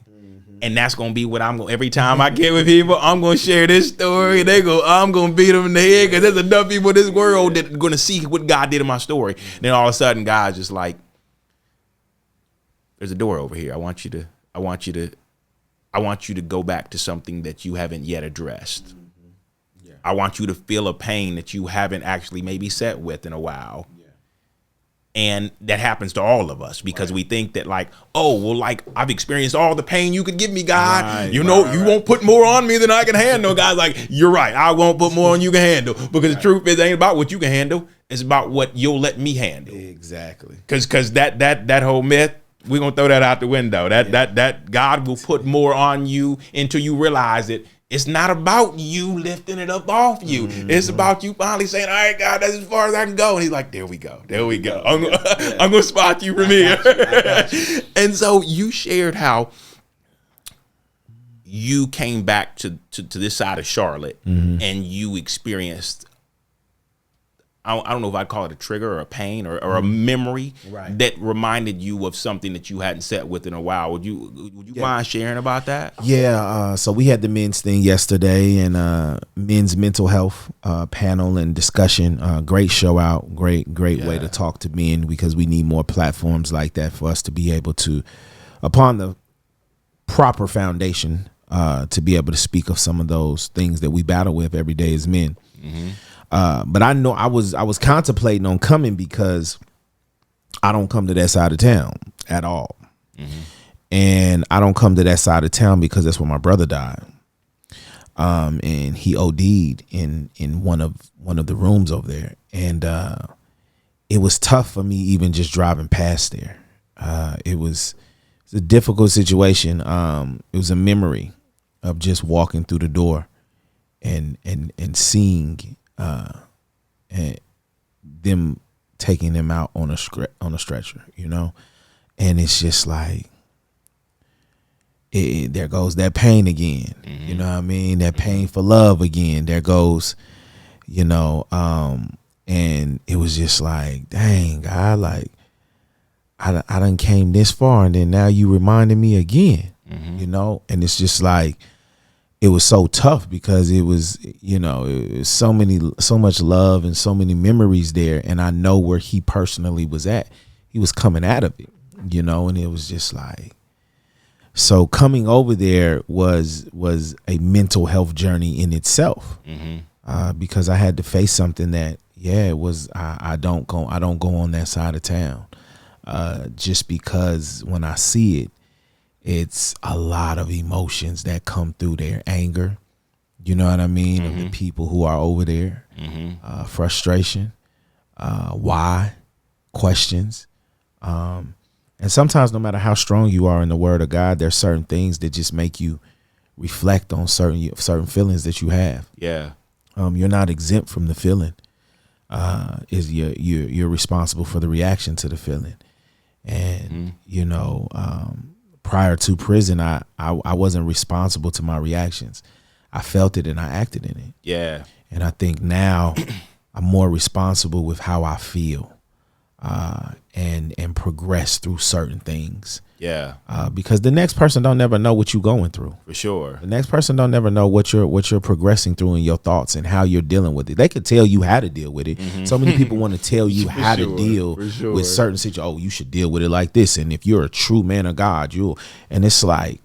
And that's going to be what I'm going to, every time I get with people, I'm going to share this story. I'm going to beat them in the head because there's enough people in this world that are going to see what God did in my story. And then all of a sudden, God's just like, there's a door over here. I want you to go back to something that you haven't yet addressed. Yeah. I want you to feel a pain that you haven't actually maybe sat with in a while. And that happens to all of us because we think that like, oh, well, like I've experienced all the pain you could give me, God. You won't put more on me than I can handle. God's like, you're right. I won't put more on you can handle, because the truth is, it ain't about what you can handle. It's about what you'll let me handle. Exactly. Because that whole myth, we're going to throw that out the window. That God will put more on you until you realize it. It's not about you lifting it up off you. It's about you finally saying, all right, God, that's as far as I can go. And he's like, there we go. I'm going to spot you from here. And so you shared how you came back to this side of Charlotte and you experienced, I don't know if I'd call it a trigger or a pain or a memory that reminded you of something that you hadn't sat with in a while. Would you mind sharing about that? Yeah. So we had the men's thing yesterday, and men's mental health panel and discussion. Great show out. Great way to talk to men, because we need more platforms like that for us to be able to, upon the proper foundation, to be able to speak of some of those things that we battle with every day as men. But I know I was contemplating on coming because I don't come to that side of town at all. And I don't come to that side of town because that's where my brother died. And he OD'd in one of the rooms over there. And it was tough for me even just driving past there. It was a difficult situation. It was a memory of just walking through the door and seeing and them taking them out on a stretcher, you know. And it's just like, there goes that pain again. You know what I mean? That pain for love again. There goes, you know, and it was just like, dang, God, like I done came this far, and then now you reminded me again, you know. And it's just like, it was so tough because it was, you know, it was so much love and so many memories there. And I know where he personally was at. He was coming out of it, you know, and it was just like, so coming over there was a mental health journey in itself, because I had to face something that, it was, I don't go on that side of town, just because when I see it, it's a lot of emotions that come through there. Anger, you know what I mean, of the people who are over there. Frustration, why, questions. And sometimes, no matter how strong you are in the word of God, there's certain things that just make you reflect on certain feelings that you have. Yeah. You're not exempt from the feeling. You're responsible for the reaction to the feeling. And, you know, prior to prison, I wasn't responsible to my reactions. I felt it and I acted in it. Yeah. And I think now I'm more responsible with how I feel, and progress through certain things. Yeah, Because the next person don't never know what you're going through. for sure. The next person don't never know what you're progressing through in your thoughts and how you're dealing with it. They could tell you how to deal with it. So many people want to tell you how to deal with certain situations. Oh, you should deal with it like this. And if you're a true man of God, and it's like,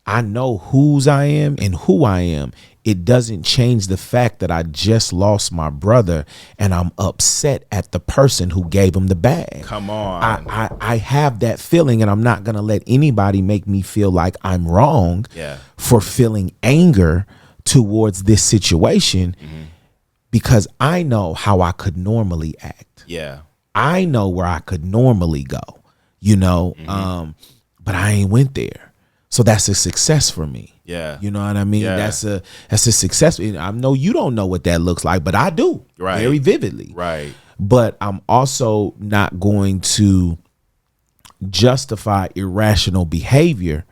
I know whose I am and who I am. It doesn't change the fact that I just lost my brother and I'm upset at the person who gave him the bag. Come on. I have that feeling, and I'm not going to let anybody make me feel like I'm wrong for feeling anger towards this situation, because I know how I could normally act. Yeah. I know where I could normally go, but I ain't went there. So that's a success for me. Yeah. You know what I mean? Yeah. That's a success. I know you don't know what that looks like, but I do. Right. Very vividly. Right. But I'm also not going to justify irrational behavior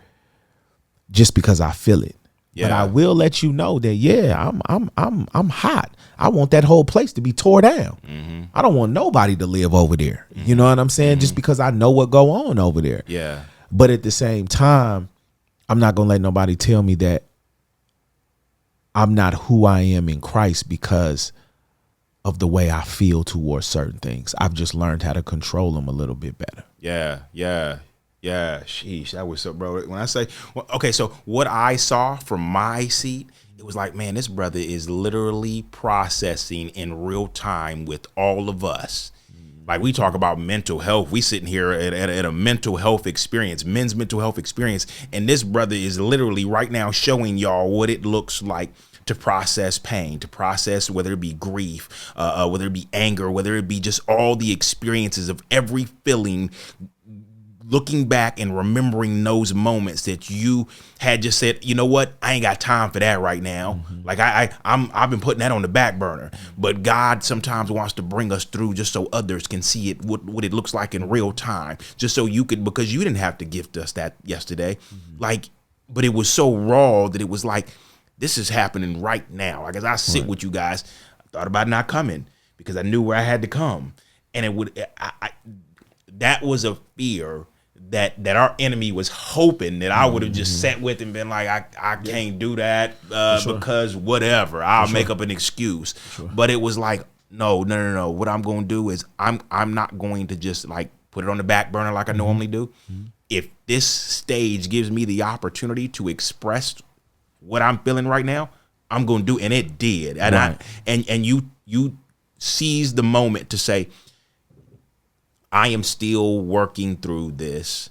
just because I feel it. Yeah. But I will let you know that I'm hot. I want that whole place to be tore down. I don't want nobody to live over there. You know what I'm saying? Just because I know what go on over there. Yeah. But at the same time, I'm not going to let nobody tell me that I'm not who I am in Christ because of the way I feel towards certain things. I've just learned how to control them a little bit better. Yeah. Sheesh, that was so, bro. When I say, okay, so what I saw from my seat, it was like, man, this brother is literally processing in real time with all of us. Like, we talk about mental health. We sitting here at a mental health experience, men's mental health experience. And this brother is literally right now showing y'all what it looks like to process pain, to process whether it be grief, whether it be anger, whether it be just all the experiences of every feeling, looking back and remembering those moments that you had just said, you know what, I ain't got time for that right now. Like I've been putting that on the back burner. But God sometimes wants to bring us through just so others can see it, what it looks like in real time, just so you could, because you didn't have to gift us that yesterday. Like, but it was so raw that it was like, this is happening right now. Like, as I sit with you guys, I thought about not coming because I knew where I had to come. And it would, that was a fear that our enemy was hoping that I would have just sat with and been like, I can't do that because whatever, I'll make up an excuse. But it was like, no. What I'm going to do is I'm not going to just like put it on the back burner like I normally do. If this stage gives me the opportunity to express what I'm feeling right now, I'm going to do, and it did. And and you seized the moment to say, I am still working through this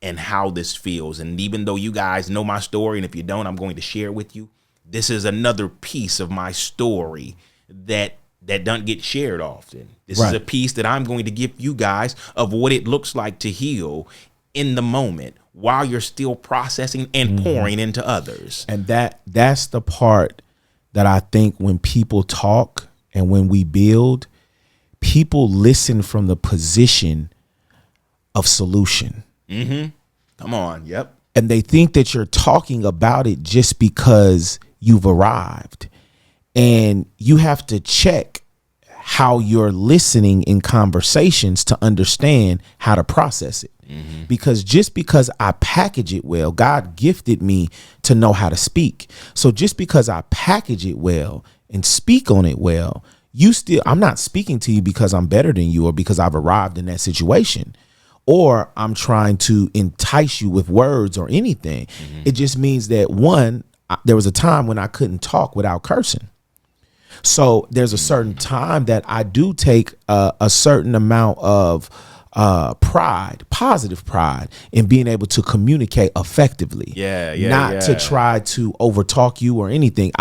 and how this feels. And even though you guys know my story, and if you don't, I'm going to share it with you. This is another piece of my story that doesn't get shared often. This is a piece that I'm going to give you guys of what it looks like to heal in the moment while you're still processing and pouring into others. And that's the part that I think when people talk and when we build, people listen from the position of solution. Come on. Yep. And they think that you're talking about it just because you've arrived. And you have to check how you're listening in conversations to understand how to process it. Because just because I package it well, God gifted me to know how to speak. So just because I package it well and speak on it well, I'm not speaking to you because I'm better than you or because I've arrived in that situation, or I'm trying to entice you with words or anything. It just means that, one, there was a time when I couldn't talk without cursing. So there's a certain time that I do take a certain amount of pride, positive pride, in being able to communicate effectively. Not to try to overtalk you or anything.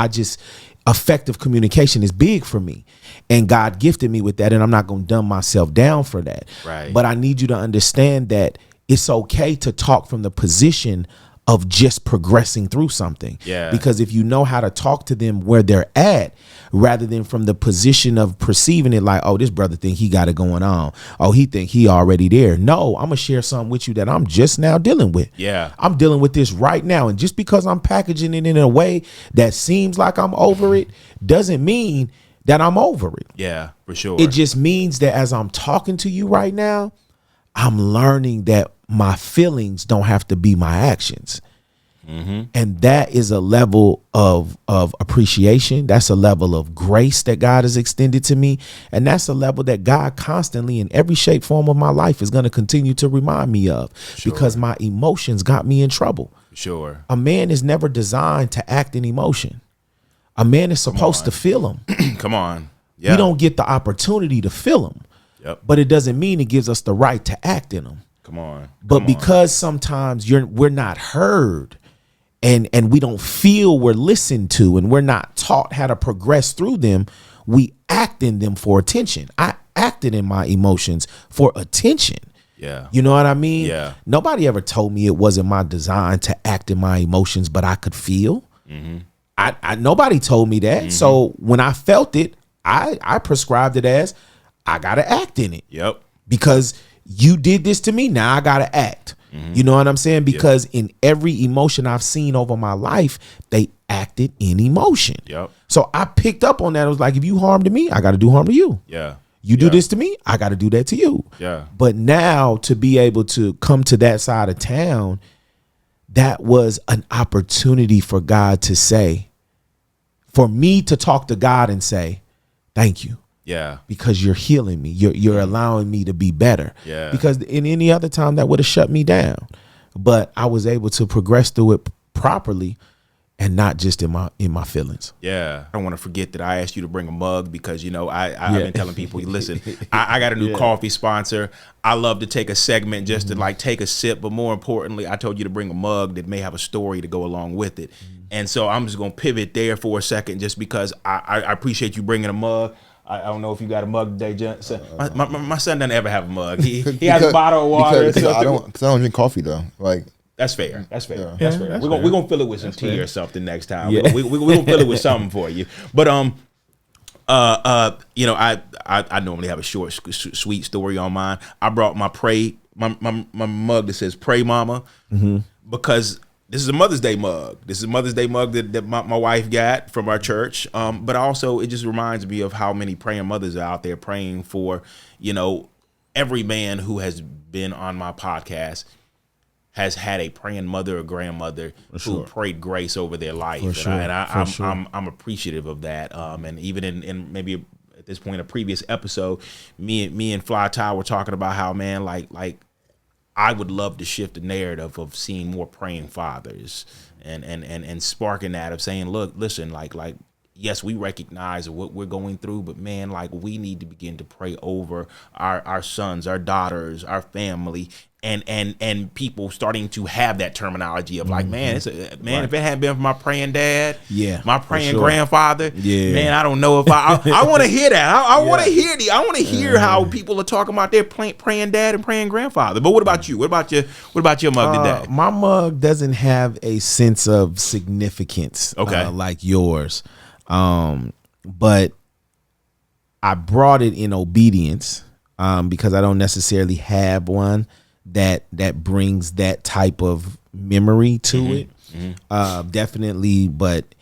Effective communication is big for me, and God gifted me with that, and I'm not going to dumb myself down for that. But I need you to understand that it's okay to talk from the position of just progressing through something. Because if you know how to talk to them where they're at, rather than from the position of perceiving it like, oh, this brother think he got it going on. Oh, he think he already there. No, I'm going to share something with you that I'm just now dealing with. I'm dealing with this right now. And just because I'm packaging it in a way that seems like I'm over it doesn't mean that I'm over it. For sure. It just means that as I'm talking to you right now, I'm learning that my feelings don't have to be my actions. And that is a level of appreciation. That's a level of grace that God has extended to me. And that's a level that God constantly in every shape, form of my life is going to continue to remind me of, because my emotions got me in trouble. Sure. A man is never designed to act in emotion. A man is supposed to feel them. Come on. Yeah. We don't get the opportunity to feel them. Yep. But it doesn't mean it gives us the right to act in them. Come on. But because sometimes we're not heard, and we don't feel we're listened to, and we're not taught how to progress through them, we act in them for attention. I acted in my emotions for attention. Yeah. You know what I mean? Yeah. Nobody ever told me it wasn't my design to act in my emotions, but I could feel. Nobody told me that. So when I felt it, I prescribed it as I gotta act in it. Yep. Because you did this to me, now I gotta act. You know what I'm saying? Because in every emotion I've seen over my life, they acted in emotion. Yep. So I picked up on that. It was like, if you harm to me, I got to do harm to you. Yeah. You do this to me, I got to do that to you. Yeah. But now to be able to come to that side of town, that was an opportunity for God to say, for me to talk to God and say, thank you. Yeah. Because you're healing me. You're allowing me to be better. Yeah. Because in any other time that would have shut me down. But I was able to progress through it properly and not just in my feelings. Yeah. I don't want to forget that I asked you to bring a mug because, I've been telling people, listen, I got a new coffee sponsor. I love to take a segment just to like take a sip. But more importantly, I told you to bring a mug that may have a story to go along with it. And so I'm just going to pivot there for a second just because I appreciate you bringing a mug. I don't know if you got a mug today, Jen. My son doesn't ever have a mug. He has a bottle of water. Because I don't drink coffee though. Like that's fair. That's fair. Yeah. That's fair. That's We're gonna fill it with some tea or something next time. Yeah. We're gonna fill it with something for you. But I normally have a short, sweet story on mine. I brought my mug that says "Pray, Mama," because this is a Mother's Day mug. This is a Mother's Day mug that my wife got from our church. But also it just reminds me of how many praying mothers are out there praying for, every man who has been on my podcast has had a praying mother or grandmother who prayed grace over their life. I'm appreciative of that. And even in maybe at this point, a previous episode, me and Fly Ty were talking about how, man, like I would love to shift the narrative of seeing more praying fathers and sparking that of saying, look, listen, like, yes, we recognize what we're going through, but man, like we need to begin to pray over our sons, our daughters, our family, and people starting to have that terminology of like, man, if it hadn't been for my praying dad, my praying grandfather, man, I don't know if I want to hear that. I want to hear I want to hear how people are talking about their praying dad and praying grandfather. But what about you? What about your mug today? My mug doesn't have a sense of significance, like yours. But I brought it in obedience, because I don't necessarily have one that brings that type of memory to it. Definitely, but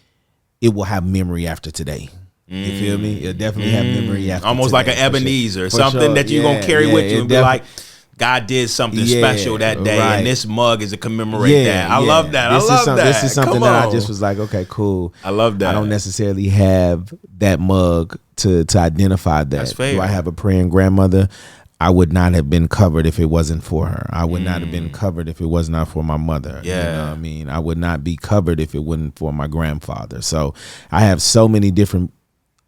it will have memory after today. You feel me? It'll definitely have memory after almost today, like an Ebenezer, For something sure. that you're going to carry with you and be like, God did something Yeah, special that day, right. and this mug is to commemorate that. I love that. This is something Come that I on. just was like, okay, cool. I love that. I don't necessarily have that mug to identify that. That's fair. Do I have a praying grandmother? I would not have been covered if it wasn't for her. I would not have been covered if it was not for my mother. Yeah. You know what I mean? I would not be covered if it wasn't for my grandfather. So I have so many different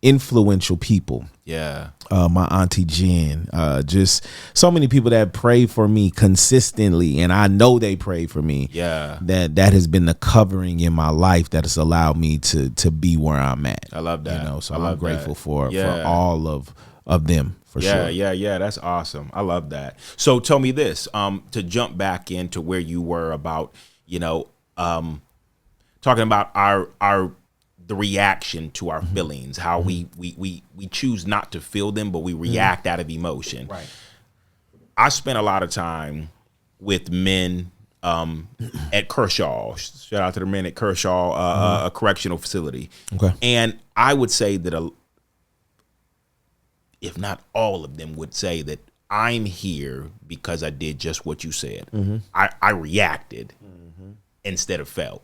influential people. Yeah. My auntie Jen, just so many people that pray for me consistently, and I know they pray for me. Yeah. That has been the covering in my life that has allowed me to be where I'm at. I love that. So I I'm love grateful that. for Yeah. all of them. For sure. Yeah. That's awesome. I love that. So tell me this, to jump back into where you were about, talking about the reaction to our feelings, how we choose not to feel them, but we react out of emotion. Right. I spent a lot of time with men at Kershaw. Shout out to the men at Kershaw, a correctional facility. Okay. And I would say that if not all of them would say that I'm here because I did just what you said. I reacted instead of felt.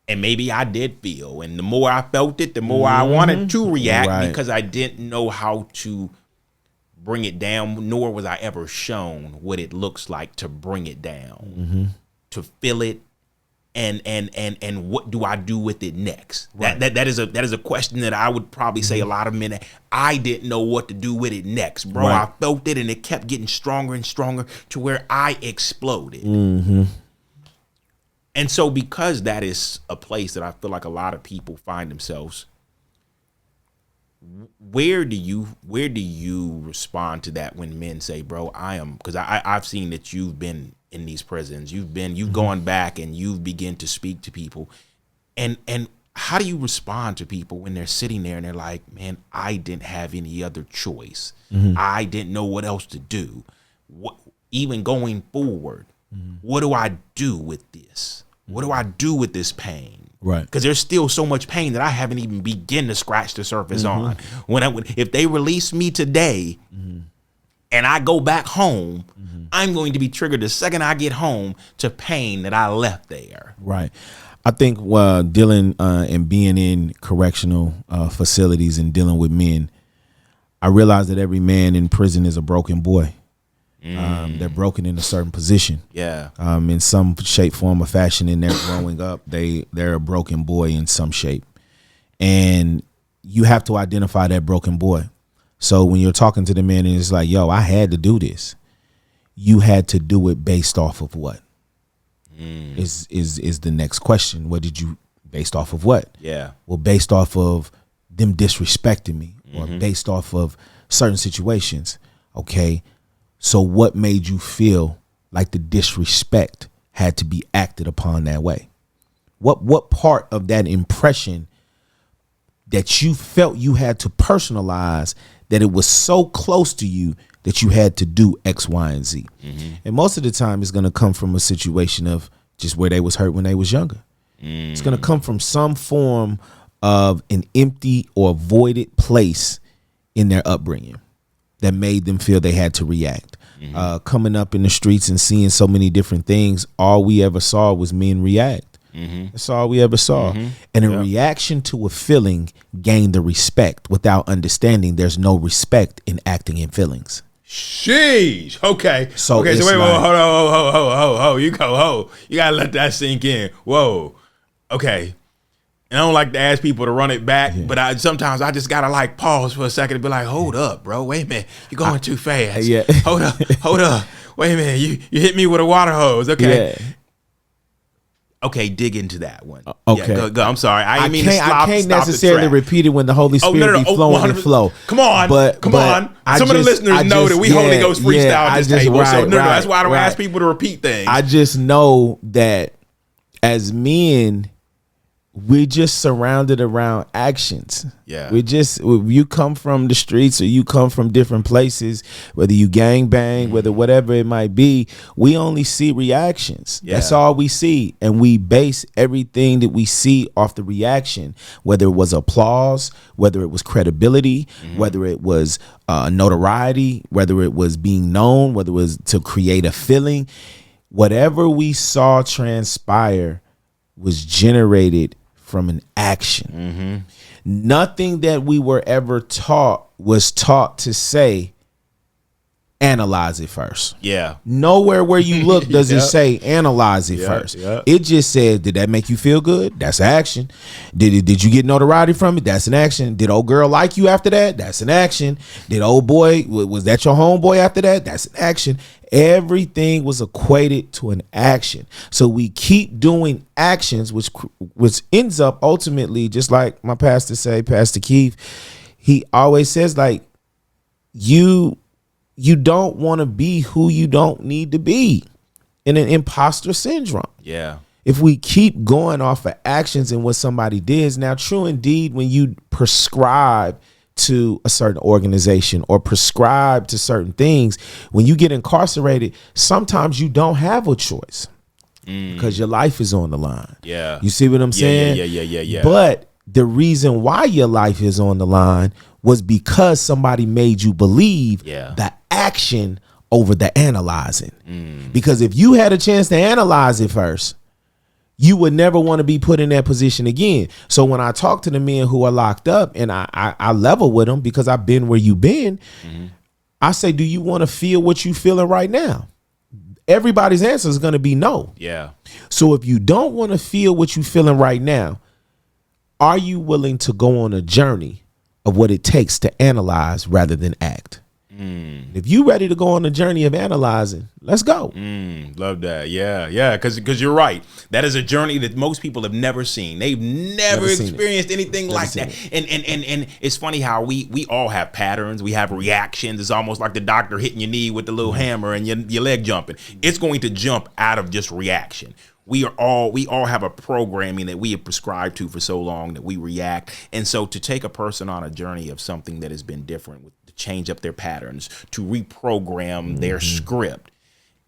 And maybe I did feel. And the more I felt it, the more I wanted to react because I didn't know how to bring it down, nor was I ever shown what it looks like to bring it down, to feel it. And what do I do with it next? Right. That is a question that I would probably say a lot of men. I didn't know what to do with it next, bro. Right. I felt it, and it kept getting stronger and stronger to where I exploded. And so, because that is a place that I feel like a lot of people find themselves, where do you respond to that when men say, "Bro, I am," because I've seen that you've been in these prisons, you've gone back and you've begun to speak to people, and how do you respond to people when they're sitting there and they're like, "Man, I didn't have any other choice. I didn't know what else to do. What, even going forward, what do I do with this? What do I do with this pain?" Right. Because there's still so much pain that I haven't even begun to scratch the surface on. If they release me today and I go back home, I'm going to be triggered the second I get home to pain that I left there. Right. I think dealing and being in correctional facilities and dealing with men, I realize that every man in prison is a broken boy. They're broken in a certain position. Yeah. In some shape, form, or fashion, in their growing up, they're a broken boy in some shape. And you have to identify that broken boy. So when you're talking to the man and it's like, "Yo, I had to do this," you had to do it based off of what? Is the next question. What did you, based off of what? Yeah. Well, based off of them disrespecting me or based off of certain situations. Okay. So what made you feel like the disrespect had to be acted upon that way? What part of that impression that you felt you had to personalize, that it was so close to you that you had to do X, Y, and Z? And most of the time it's going to come from a situation of just where they was hurt when they was younger. It's going to come from some form of an empty or voided place in their upbringing that made them feel they had to react. Coming up in the streets and seeing so many different things, all we ever saw was men react. That's all we ever saw. And a reaction to a feeling gained the respect. Without understanding, there's no respect in acting in feelings. Sheesh. Okay. So wait, hold on. You gotta let that sink in. Whoa. Okay. And I don't like to ask people to run it back, but sometimes I just gotta like pause for a second and be like, "Hold up, bro. Wait a minute. You're going too fast. Yeah. Hold up. Wait a minute. You hit me with a water hose. Okay. Yeah. Okay, dig into that one. Okay. Yeah, go. I'm sorry. I can't necessarily repeat it when the Holy Spirit be flowing and flow. Come on. Come on. Some of the listeners know that we Holy Ghost freestyle at this table. Right, so that's why I don't ask people to repeat things. I just know that as men, we're just surrounded around actions. Yeah. You come from the streets or you come from different places, whether you gang bang, whether whatever it might be, we only see reactions. Yeah. That's all we see. And we base everything that we see off the reaction, whether it was applause, whether it was credibility, whether it was notoriety, whether it was being known, whether it was to create a feeling. Whatever we saw transpire was generated from an action. Nothing that we were ever taught was taught to say, analyze it first. Yeah. Nowhere where you look does it say analyze it first. It just said, did that make you feel good? That's action. Did you get notoriety from it? That's an action. Did old girl like you after that? That's an action. Did old boy, was that your homeboy after that? That's an action. Everything was equated to an action. So we keep doing actions, which ends up ultimately, just like my pastor say, Pastor Keith, he always says, like, you don't want to be who you don't need to be, in an imposter syndrome. Yeah. If we keep going off of actions and what somebody did, now true indeed, when you prescribe to a certain organization or prescribe to certain things, when you get incarcerated, sometimes you don't have a choice because your life is on the line. Yeah. You see what I'm saying? Yeah. But the reason why your life is on the line was because somebody made you believe the action over the analyzing. Because if you had a chance to analyze it first, you would never want to be put in that position again. So when I talk to the men who are locked up and I level with them because I've been where you've been, I say, do you want to feel what you feeling right now? Everybody's answer is going to be no. Yeah. So if you don't want to feel what you feeling right now, are you willing to go on a journey of what it takes to analyze rather than act? If you ready to go on a journey of analyzing, let's go. Love that. Yeah. Because you're right. That is a journey that most people have never seen. They've never experienced anything like that. And it's funny how we all have patterns. We have reactions. It's almost like the doctor hitting your knee with the little hammer and your leg jumping. It's going to jump out of just reaction. We all have a programming that we have prescribed to for so long that we react. And so to take a person on a journey of something that has been different, to change up their patterns, to reprogram their script,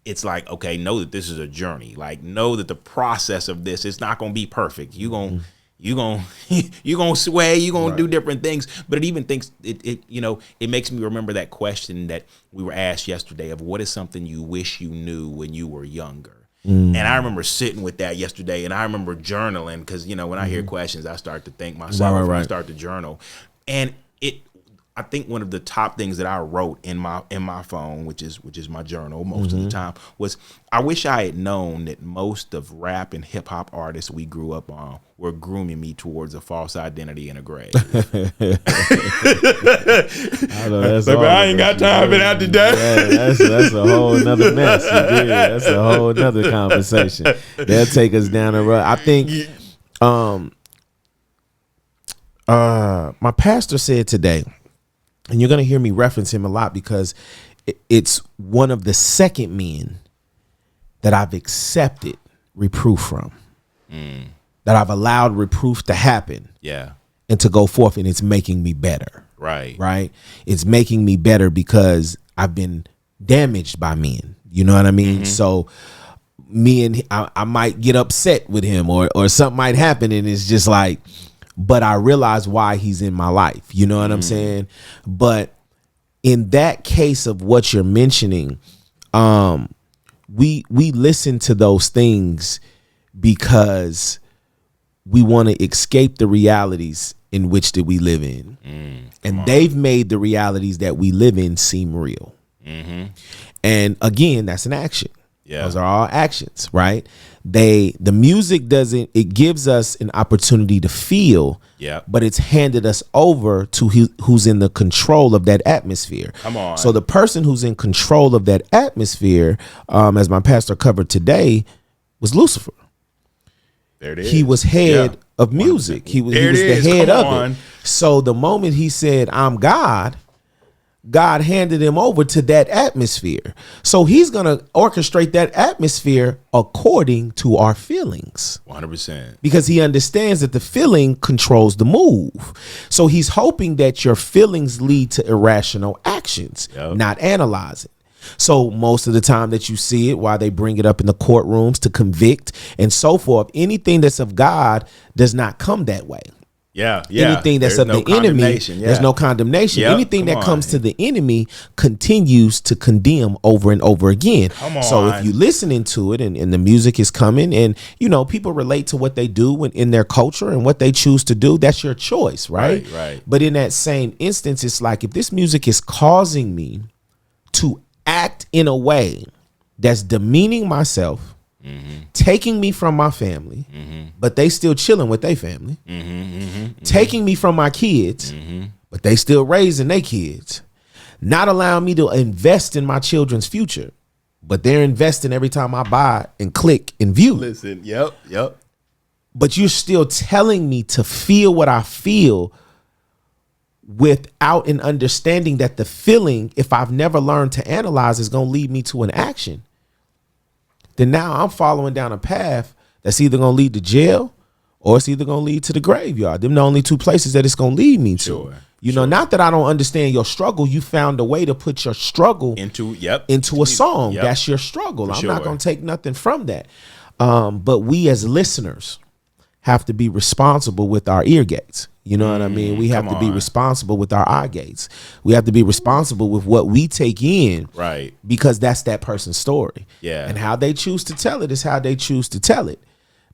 it's like, okay, know that this is a journey. Like, know that the process of this is not going to be perfect. You're going to sway, you're going to do different things. But it even thinks it makes me remember that question that we were asked yesterday of what is something you wish you knew when you were younger? And I remember sitting with that yesterday, and I remember journaling because, when I hear questions, I start to think myself, I start to journal. And I think one of the top things that I wrote in my phone, which is my journal most of the time, was I wish I had known that most of rap and hip hop artists we grew up on were grooming me towards a false identity in a grave. I ain't got time for that today. Yeah, that's a whole nother mess. That's a whole nother conversation. They'll take us down the road. I think my pastor said today, and you're going to hear me reference him a lot because it's one of the second men that I've accepted reproof from, that I've allowed reproof to happen and to go forth, and it's making me better. Right. It's making me better because I've been damaged by men. You know what I mean? So I might get upset with him or something might happen, and it's just like, but I realize why he's in my life. You know what I'm saying? But in that case of what you're mentioning, we listen to those things because we want to escape the realities in which that we live in. And they've made the realities that we live in seem real. And again, that's an action. Those are all actions, right? The music it gives us an opportunity to feel, but it's handed us over to who's in the control of that atmosphere. Come on. So the person who's in control of that atmosphere, as my pastor covered today, was Lucifer. There it is. He was head of music. He was the head of it. So the moment he said, "I'm God," God handed him over to that atmosphere. So he's going to orchestrate that atmosphere according to our feelings. 100%. Because he understands that the feeling controls the move. So he's hoping that your feelings lead to irrational actions, not analyzing. So most of the time that you see it, why they bring it up in the courtrooms to convict and so forth, anything that's of God does not come that way. Anything that's of the enemy, there's no condemnation. Anything that comes to the enemy continues to condemn over and over again. So if you're listening to it and the music is coming and, people relate to what they do in their culture and what they choose to do, that's your choice, right? But in that same instance, it's like if this music is causing me to act in a way that's demeaning myself, taking me from my family, but they still chilling with their family, taking me from my kids, but they still raising their kids, not allowing me to invest in my children's future, but they're investing every time I buy and click and view. Listen, But you're still telling me to feel what I feel without an understanding that the feeling, if I've never learned to analyze, is going to lead me to an action. Then now I'm following down a path that's either going to lead to jail or it's either going to lead to the graveyard. Them the only two places that it's going to lead me to. Not that I don't understand your struggle. You found a way to put your struggle into a song. That's your struggle. I'm not going to take nothing from that. But we as listeners have to be responsible with our ear gates. You know what I mean? We have to be on. responsible with our eye gates. We have to be responsible with what we take in. Right. Because that's that person's story. Yeah. And how they choose to tell it is how they choose to tell it.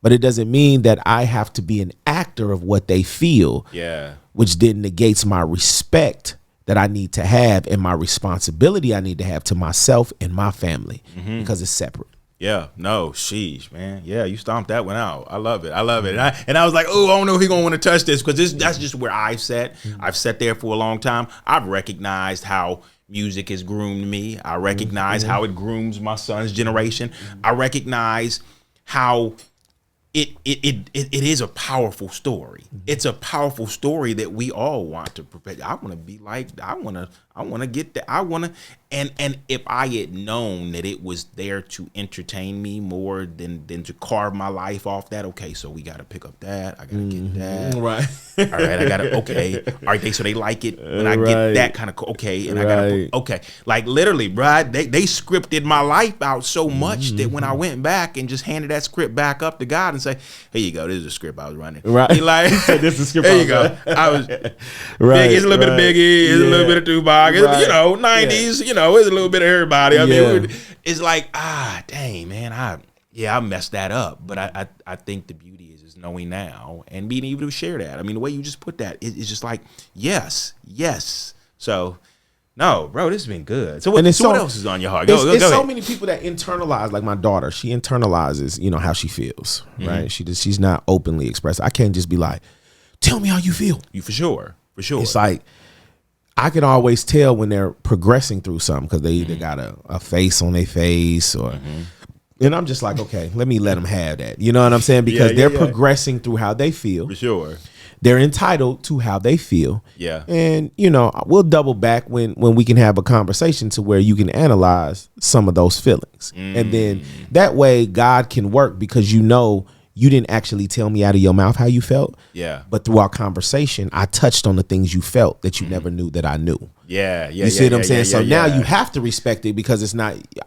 But it doesn't mean that I have to be an actor of what they feel. Yeah. Which then negates my respect that I need to have and my responsibility I need to have to myself and my family because it's separate. Yeah, no, sheesh, man. Yeah, you stomped that one out. I love it. I love it. And I was like, oh, I don't know if he's gonna want to touch this because that's just where I've sat. I've sat there for a long time. I've recognized how music has groomed me. I recognize how it grooms my son's generation. I recognize how it is a powerful story. It's a powerful story that we all want to prepare. I want to be like, I want to get that. And if I had known that it was there to entertain me more than to carve my life off that, okay, so we got to pick up that. I got to get that. Right. All right, I got to, okay. All right, so they like it when I get that kind of, okay. And I got to, okay. Like literally, bro, they scripted my life out so much that when I went back and just handed that script back up to God and say, here you go, this is the script I was running. Right. He like, this is the script. there you go. I was, right. It's a little bit of Biggie, it's a little bit of Tupac, it's, you know, 90s, you know, it's a little bit of everybody. I mean, it's like, dang, man, I messed that up. But I think the beauty is knowing now and being able to share that. I mean, the way you just put that, it's just like, yes. So, no, bro, this has been good. So what else is on your heart? Go so ahead. many people that internalize, like my daughter, she internalizes, you know, how she feels, right? She's not openly expressed. I can't just be like, tell me how you feel. You for sure. It's like, I can always tell when they're progressing through something because they either got a face on their face or, and I'm just like, okay, let me let them have that. You know what I'm saying? Because they're progressing through how they feel. For sure. They're entitled to how they feel. Yeah. And, you know, we'll double back when we can have a conversation to where you can analyze some of those feelings. And then that way God can work because you know you didn't actually tell me out of your mouth how you felt. Yeah. But through our conversation, I touched on the things you felt that you never knew that I knew. Yeah. You see what I'm saying? So now you have to respect it because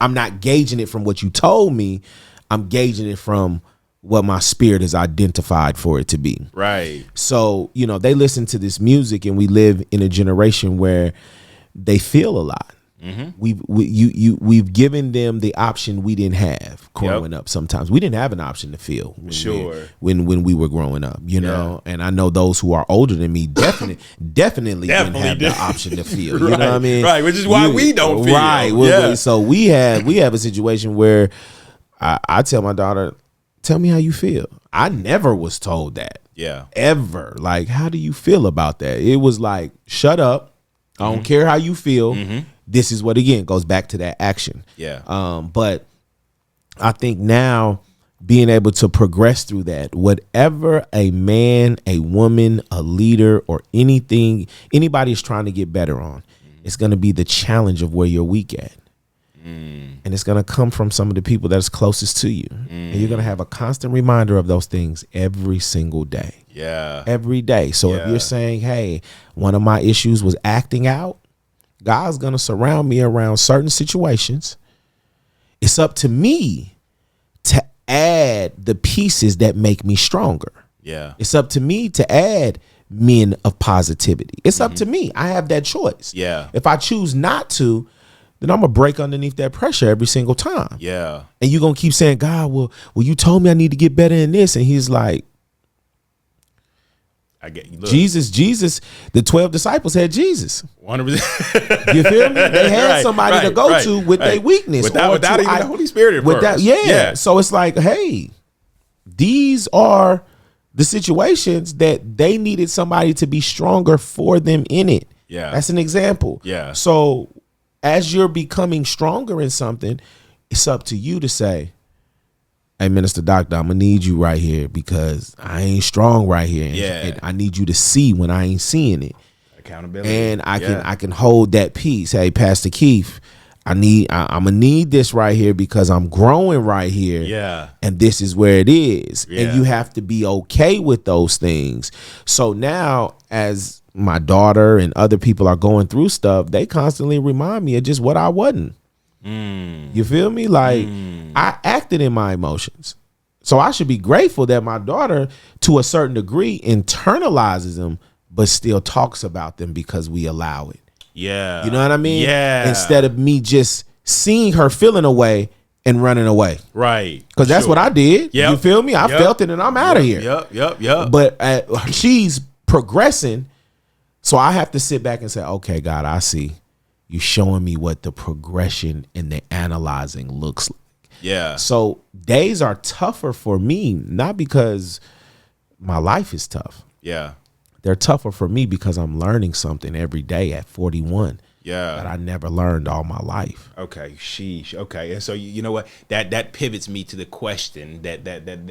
I'm not gauging it from what you told me. I'm gauging it from what my spirit has identified for it to be. Right. So, you know, they listen to this music and we live in a generation where they feel a lot. We've given them the option we didn't have growing up. Sometimes we didn't have an option to feel when we were growing up, you know. And I know those who are older than me definitely didn't have the option to feel. You know what I mean? Right, which is why we don't feel. Right. So we have a situation where I tell my daughter, tell me how you feel. I never was told that. Yeah. Ever. Like, how do you feel about that? It was like, shut up. I don't care how you feel. This is what, again, goes back to that action. Yeah. But I think now being able to progress through that, whatever a man, a woman, a leader, or anybody is trying to get better on, it's going to be the challenge of where you're weak at. And it's going to come from some of the people that's closest to you. And you're going to have a constant reminder of those things every single day. Yeah. Every day. So if you're saying, hey, one of my issues was acting out, God's going to surround me around certain situations. It's up to me to add the pieces that make me stronger. Yeah. It's up to me to add men of positivity. It's up to me. I have that choice. Yeah. If I choose not to, then I'm going to break underneath that pressure every single time. Yeah. And you're going to keep saying, God, well, you told me I need to get better in this. And he's like, Jesus, the 12 disciples had Jesus. 100%. You feel me? They had somebody to go to with their weakness. Without even the Holy Spirit at first. Yeah. So it's like, hey, these are the situations that they needed somebody to be stronger for them in it. Yeah. That's an example. Yeah. So as you're becoming stronger in something, it's up to you to say, hey, Minister Doctor, I'm going to need you right here because I ain't strong right here. And I need you to see when I ain't seeing it. Accountability. And I can hold that piece. Hey, Pastor Keith, I'm going to need this right here because I'm growing right here. Yeah. And this is where it is. Yeah. And you have to be okay with those things. So now as my daughter and other people are going through stuff, they constantly remind me of just what I wasn't. You feel me? Like I acted in my emotions. So I should be grateful that my daughter, to a certain degree, internalizes them, but still talks about them because we allow it. Yeah. You know what I mean? Yeah. Instead of me just seeing her feeling away and running away. Right. Because that's what I did. Yep. You feel me? I felt it and I'm out of here. Yep. But she's progressing. So I have to sit back and say, okay, God, I see you showing me what the progression and the analyzing looks like. Yeah. So days are tougher for me, not because my life is tough. Yeah. They're tougher for me because I'm learning something every day at 41 that I never learned all my life. Okay, sheesh. Okay, and so you know what? That pivots me to the question that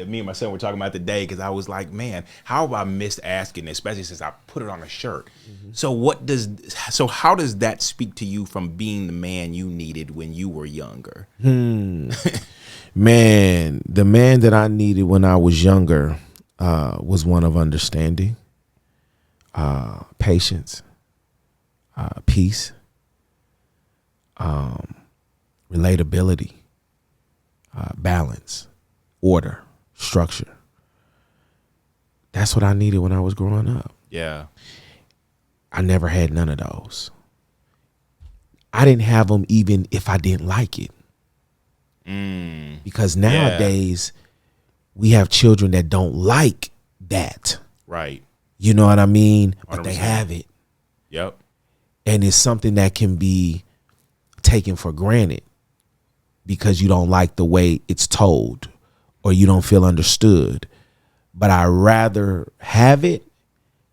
me and my son were talking about today, because I was like, man, how have I missed asking this, especially since I put it on a shirt? Mm-hmm. So how does that speak to you from being the man you needed when you were younger? Man, the man that I needed when I was younger was one of understanding, patience, peace, relatability, balance, order, structure. That's what I needed when I was growing up. Yeah. I never had none of those. I didn't have them even if I didn't like it. Because nowadays we have children that don't like that. Right. You know what I mean? But 100%. they have it. Yep. And it's something that can be taken for granted because you don't like the way it's told or you don't feel understood. But I rather have it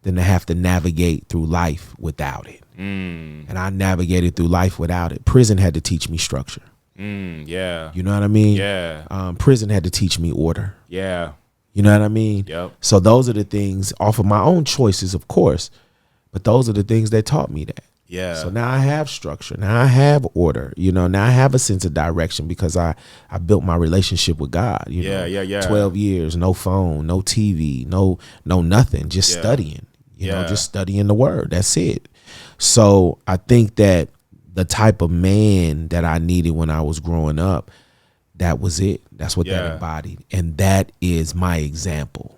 than to have to navigate through life without it. And I navigated through life without it. Prison had to teach me structure. Yeah. You know what I mean? Yeah. Prison had to teach me order. Yeah. You know what I mean? Yep. So those are the things off of my own choices, of course, but those are the things that taught me that. Yeah. So now I have structure. Now I have order. You know, now I have a sense of direction because I built my relationship with God. You know, Yeah. 12 years, no phone, no TV, no nothing, just studying. You know, just studying the word. That's it. So I think that the type of man that I needed when I was growing up, that was it. That's what that embodied. And that is my example.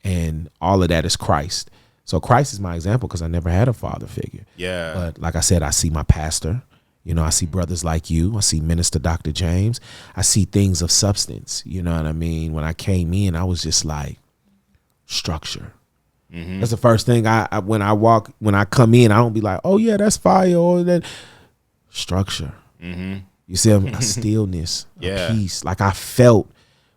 And all of that is Christ. So Christ is my example because I never had a father figure. Yeah. But like I said, I see my pastor. You know, I see brothers like you. I see Minister Dr. James. I see things of substance. You know what I mean? When I came in, I was just like, structure. That's the first thing when I come in, I don't be like, oh yeah, that's fire or that. Structure. You see a stillness, a peace. Like I felt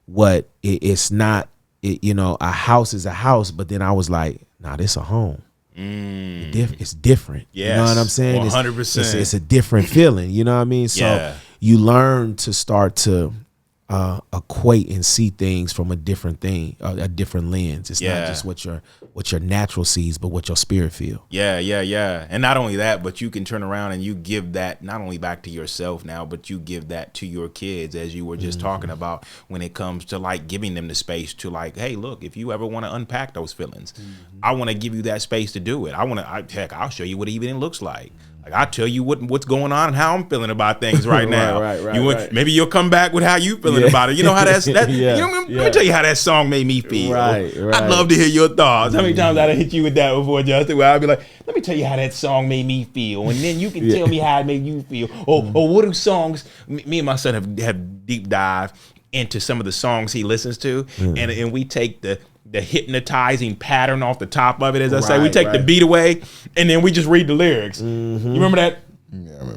what it's not. You know, a house is a house, but then I was like, nah, this a home. It's different. Yes, you know what I'm saying? 100%. It's a different feeling. You know what I mean? So you learn to start to equate and see things from a different thing, a different lens. It's not just what your natural sees, but what your spirit feel. Yeah. And not only that, but you can turn around and you give that not only back to yourself now, but you give that to your kids, as you were just talking about, when it comes to like giving them the space to like, hey, look, if you ever want to unpack those feelings, I want to give you that space to do it. I'll show you what it even looks like. Like I'll tell you what's going on and how I'm feeling about things right now. Right. Maybe you'll come back with how you feeling about it. You know how that's that. Let me tell you how that song made me feel. Right. I'd love to hear your thoughts. How many times I'd hit you with that before, Justin? Where I'd be like, let me tell you how that song made me feel, and then you can tell me how it made you feel. Or what do songs? Me and my son have deep dive into some of the songs he listens to, and we take the hypnotizing pattern off the top of it, as I say. We take the beat away, and then we just read the lyrics. You remember that?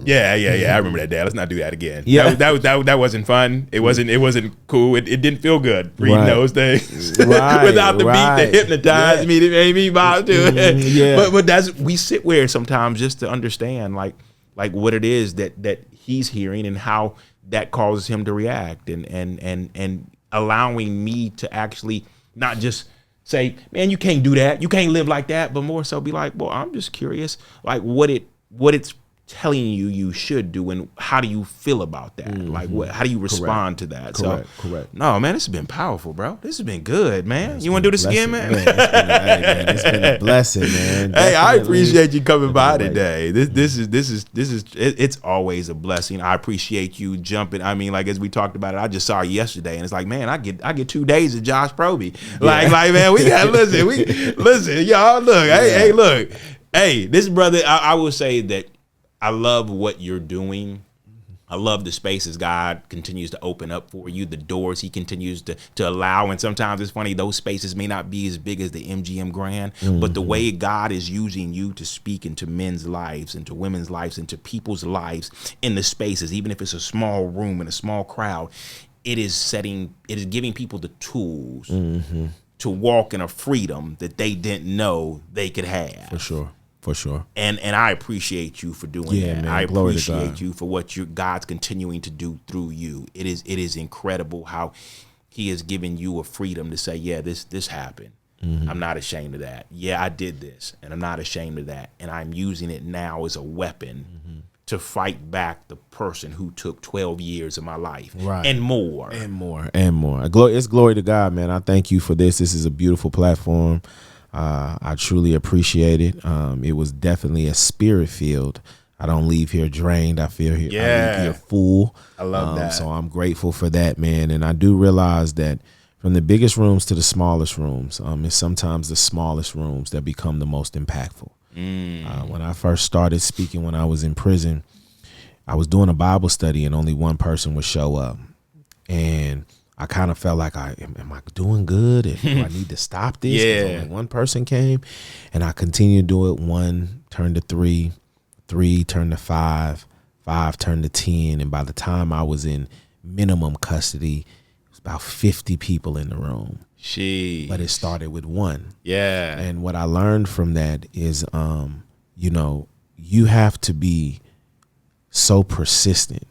Yeah, I remember. Yeah. I remember that, Dad. Let's not do that again. Yeah. That wasn't fun. It wasn't cool. It didn't feel good reading those things without the beat that hypnotized me. That made me vibe to it. But we sit where sometimes just to understand like what it is that he's hearing and how that causes him to react, and allowing me to actually not just say, man, you can't do that, you can't live like that, but more so be like, well, I'm just curious, like what it's telling you should do, and how do you feel about that? Like, how do you respond to that? Correct. No, man, this has been powerful, bro. This has been good, man. You want to do this again, man? It's been a blessing, man. Hey, I Definitely. appreciate you coming by today. It's always a blessing. I appreciate you jumping. I mean, like, as we talked about it, I just saw you yesterday, and it's like, man, I get 2 days of Josh Proby. Like, man, we got listen, y'all. Look, hey, look, hey, this brother. I will say that I love what you're doing. I love the spaces God continues to open up for you, the doors he continues to allow. And sometimes it's funny, those spaces may not be as big as the MGM Grand, but the way God is using you to speak into men's lives, into women's lives, into people's lives in the spaces, even if it's a small room and a small crowd, it is giving people the tools to walk in a freedom that they didn't know they could have. For sure. And I appreciate you for doing that. Man, I glory to appreciate God. you for what God's continuing to do through you. It is incredible how he has given you a freedom to say, yeah, this happened. I'm not ashamed of that. Yeah, I did this, and I'm not ashamed of that. And I'm using it now as a weapon to fight back the person who took 12 years of my life, and more. It's glory to God, man. I thank you for this. This is a beautiful platform. I truly appreciate it. It was definitely a spirit field. I don't leave here drained. I leave here full. I love that. So I'm grateful for that, man. And I do realize that from the biggest rooms to the smallest rooms, it's sometimes the smallest rooms that become the most impactful. When I first started speaking when I was in prison, I was doing a Bible study and only one person would show up. And I kind of felt like, am I doing good? And do I need to stop this? 'Cause only one person came, and I continued to do it. 1 turned to 3, 3 turned to 5, 5 turned to 10. And by the time I was in minimum custody, it was about 50 people in the room. But it started with 1. Yeah. And what I learned from that is, you have to be so persistent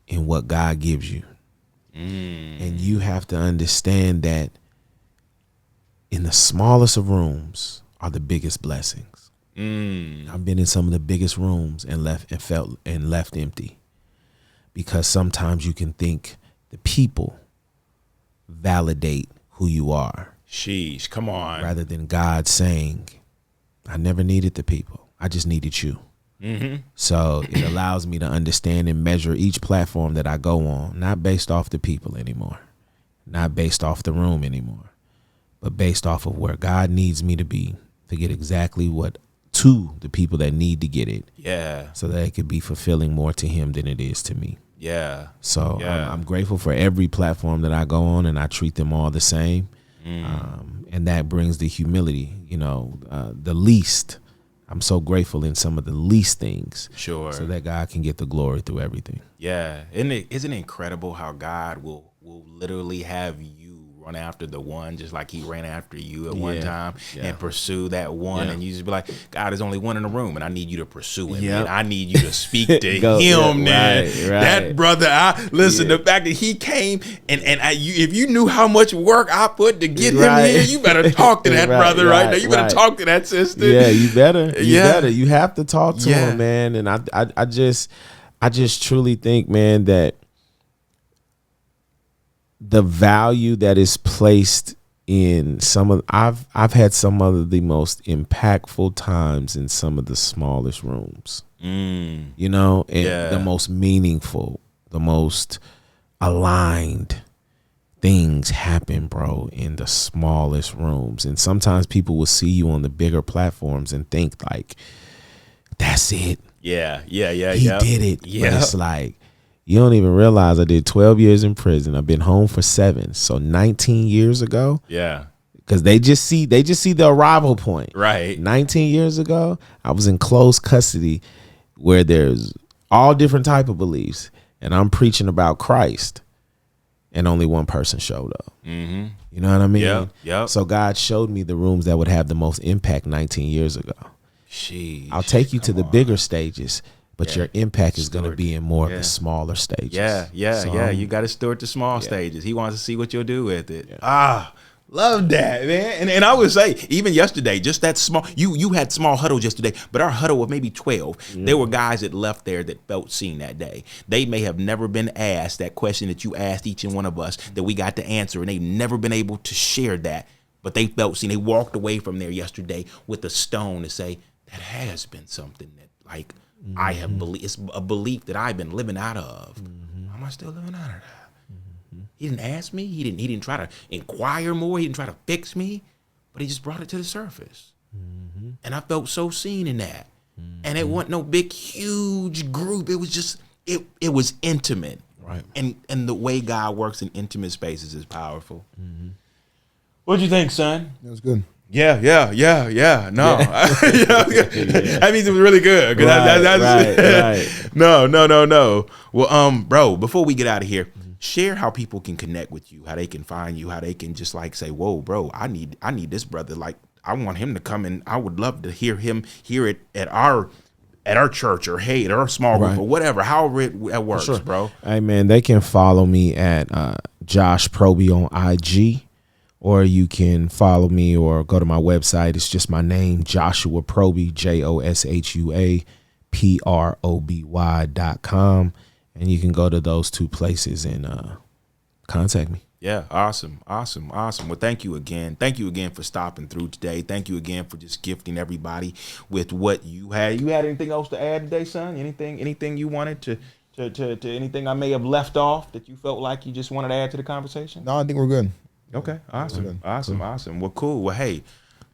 in what God gives you. And you have to understand that in the smallest of rooms are the biggest blessings. I've been in some of the biggest rooms and left empty, because sometimes you can think the people validate who you are. Sheesh, come on. Rather than God saying, I never needed the people. I just needed you. So it allows me to understand and measure each platform that I go on, not based off the people anymore, not based off the room anymore, but based off of where God needs me to be to get exactly what to the people that need to get it. Yeah. So that it could be fulfilling more to him than it is to me. Yeah. So I'm grateful for every platform that I go on, and I treat them all the same. And that brings the humility, the least. I'm so grateful in some of the least things. Sure. So that God can get the glory through everything. Yeah. Isn't it incredible how God will literally have you run after the one, just like he ran after you at one time, and pursue that one. And you just be like, God, there's only one in the room, and I need you to pursue him. And I need you to speak to him, man. Right. That brother, the fact that he came if you knew how much work I put to get him here, you better talk to that brother right now. You better talk to that sister. Yeah, you better. You have to talk to him, man. And I just truly think, man, that the value that is placed in I've had some of the most impactful times in some of the smallest rooms, and the most meaningful, the most aligned things happen, bro, in the smallest rooms. And sometimes people will see you on the bigger platforms and think like, that's it. He did it. Yeah. But it's like, you don't even realize I did 12 years in prison. I've been home for 7. So 19 years ago. Yeah. Because they just see the arrival point. Right. 19 years ago, I was in close custody where there's all different type of beliefs. And I'm preaching about Christ. And only one person showed up. You know what I mean? Yeah. So God showed me the rooms that would have the most impact 19 years ago. Sheesh, I'll take you to the bigger stages. But your impact is going to be in more of the smaller stages. Yeah. You got to steward the small stages. He wants to see what you'll do with it. Love that, man. And I would say, even yesterday, just that small, you had small huddles yesterday, but our huddle of maybe 12, there were guys that left there that felt seen that day. They may have never been asked that question that you asked each and one of us that we got to answer, and they've never been able to share that, but they felt seen. They walked away from there yesterday with a stone to say, that has been something that, like, I have believed. It's a belief that I've been living out of. Am I still living out of that? He didn't ask me. He didn't try to inquire more. He didn't try to fix me, but he just brought it to the surface. And I felt so seen in that. And it wasn't no big, huge group. It was just, it was intimate. Right. And the way God works in intimate spaces is powerful. What'd you think, son? It was good. Yeah. No, that means it was really good. Right. No. Well, bro, before we get out of here, share how people can connect with you, how they can find you, how they can just like say, "Whoa, bro, I need this brother. Like, I want him to come and I would love to hear it at our church or hey, at our small group or whatever. However it works, bro." Hey man, they can follow me at Josh Proby on IG. Or you can follow me or go to my website. It's just my name, Joshua Proby, JoshuaProby.com. And you can go to those two places and contact me. Yeah, awesome. Well, thank you again. Thank you again for stopping through today. Thank you again for just gifting everybody with what you had. You had anything else to add today, son? Anything you wanted to anything I may have left off that you felt like you just wanted to add to the conversation? No, I think we're good. Okay, awesome. Well, cool. Well, hey,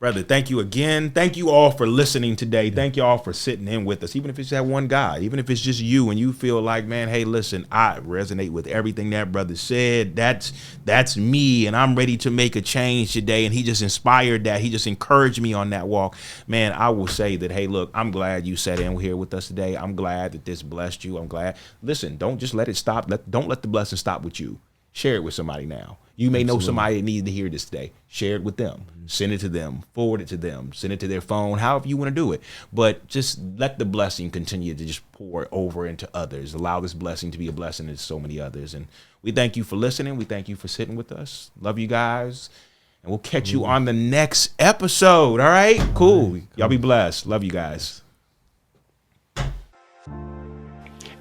brother, thank you again. Thank you all for listening today. Thank you all for sitting in with us, even if it's that one guy, even if it's just you and you feel like, man, hey, listen, I resonate with everything that brother said. That's me, and I'm ready to make a change today. And he just inspired that. He just encouraged me on that walk. Man, I will say that, hey, look, I'm glad you sat in here with us today. I'm glad that this blessed you. I'm glad. Listen, don't just let it stop. Don't let the blessing stop with you. Share it with somebody now. You may know somebody that needs to hear this today. Share it with them. Send it to them. Forward it to them. Send it to their phone, however you want to do it. But just let the blessing continue to just pour over into others. Allow this blessing to be a blessing to so many others. And we thank you for listening. We thank you for sitting with us. Love you guys. And we'll catch you on the next episode. All right? Cool. Y'all be blessed. Love you guys.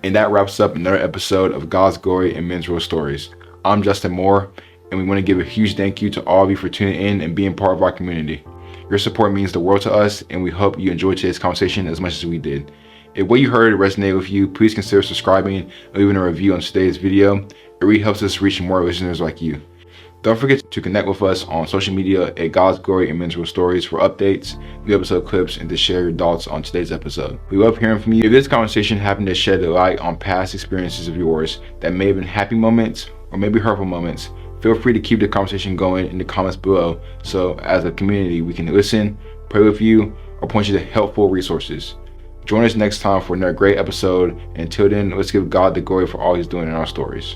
And that wraps up another episode of God's Glory and Men's Real Stories. I'm Justin Moore, and we want to give a huge thank you to all of you for tuning in and being part of our community. Your support means the world to us, and we hope you enjoyed today's conversation as much as we did. If what you heard resonated with you, please consider subscribing or leaving a review on today's video. It really helps us reach more listeners like you. Don't forget to connect with us on social media at God's Glory and Men's Real Stories for updates, new episode clips, and to share your thoughts on today's episode. We love hearing from you. If this conversation happened to shed a light on past experiences of yours that may have been happy moments or maybe hurtful moments, feel free to keep the conversation going in the comments below so as a community we can listen, pray with you, or point you to helpful resources. Join us next time for another great episode, and until then, let's give God the glory for all he's doing in our stories.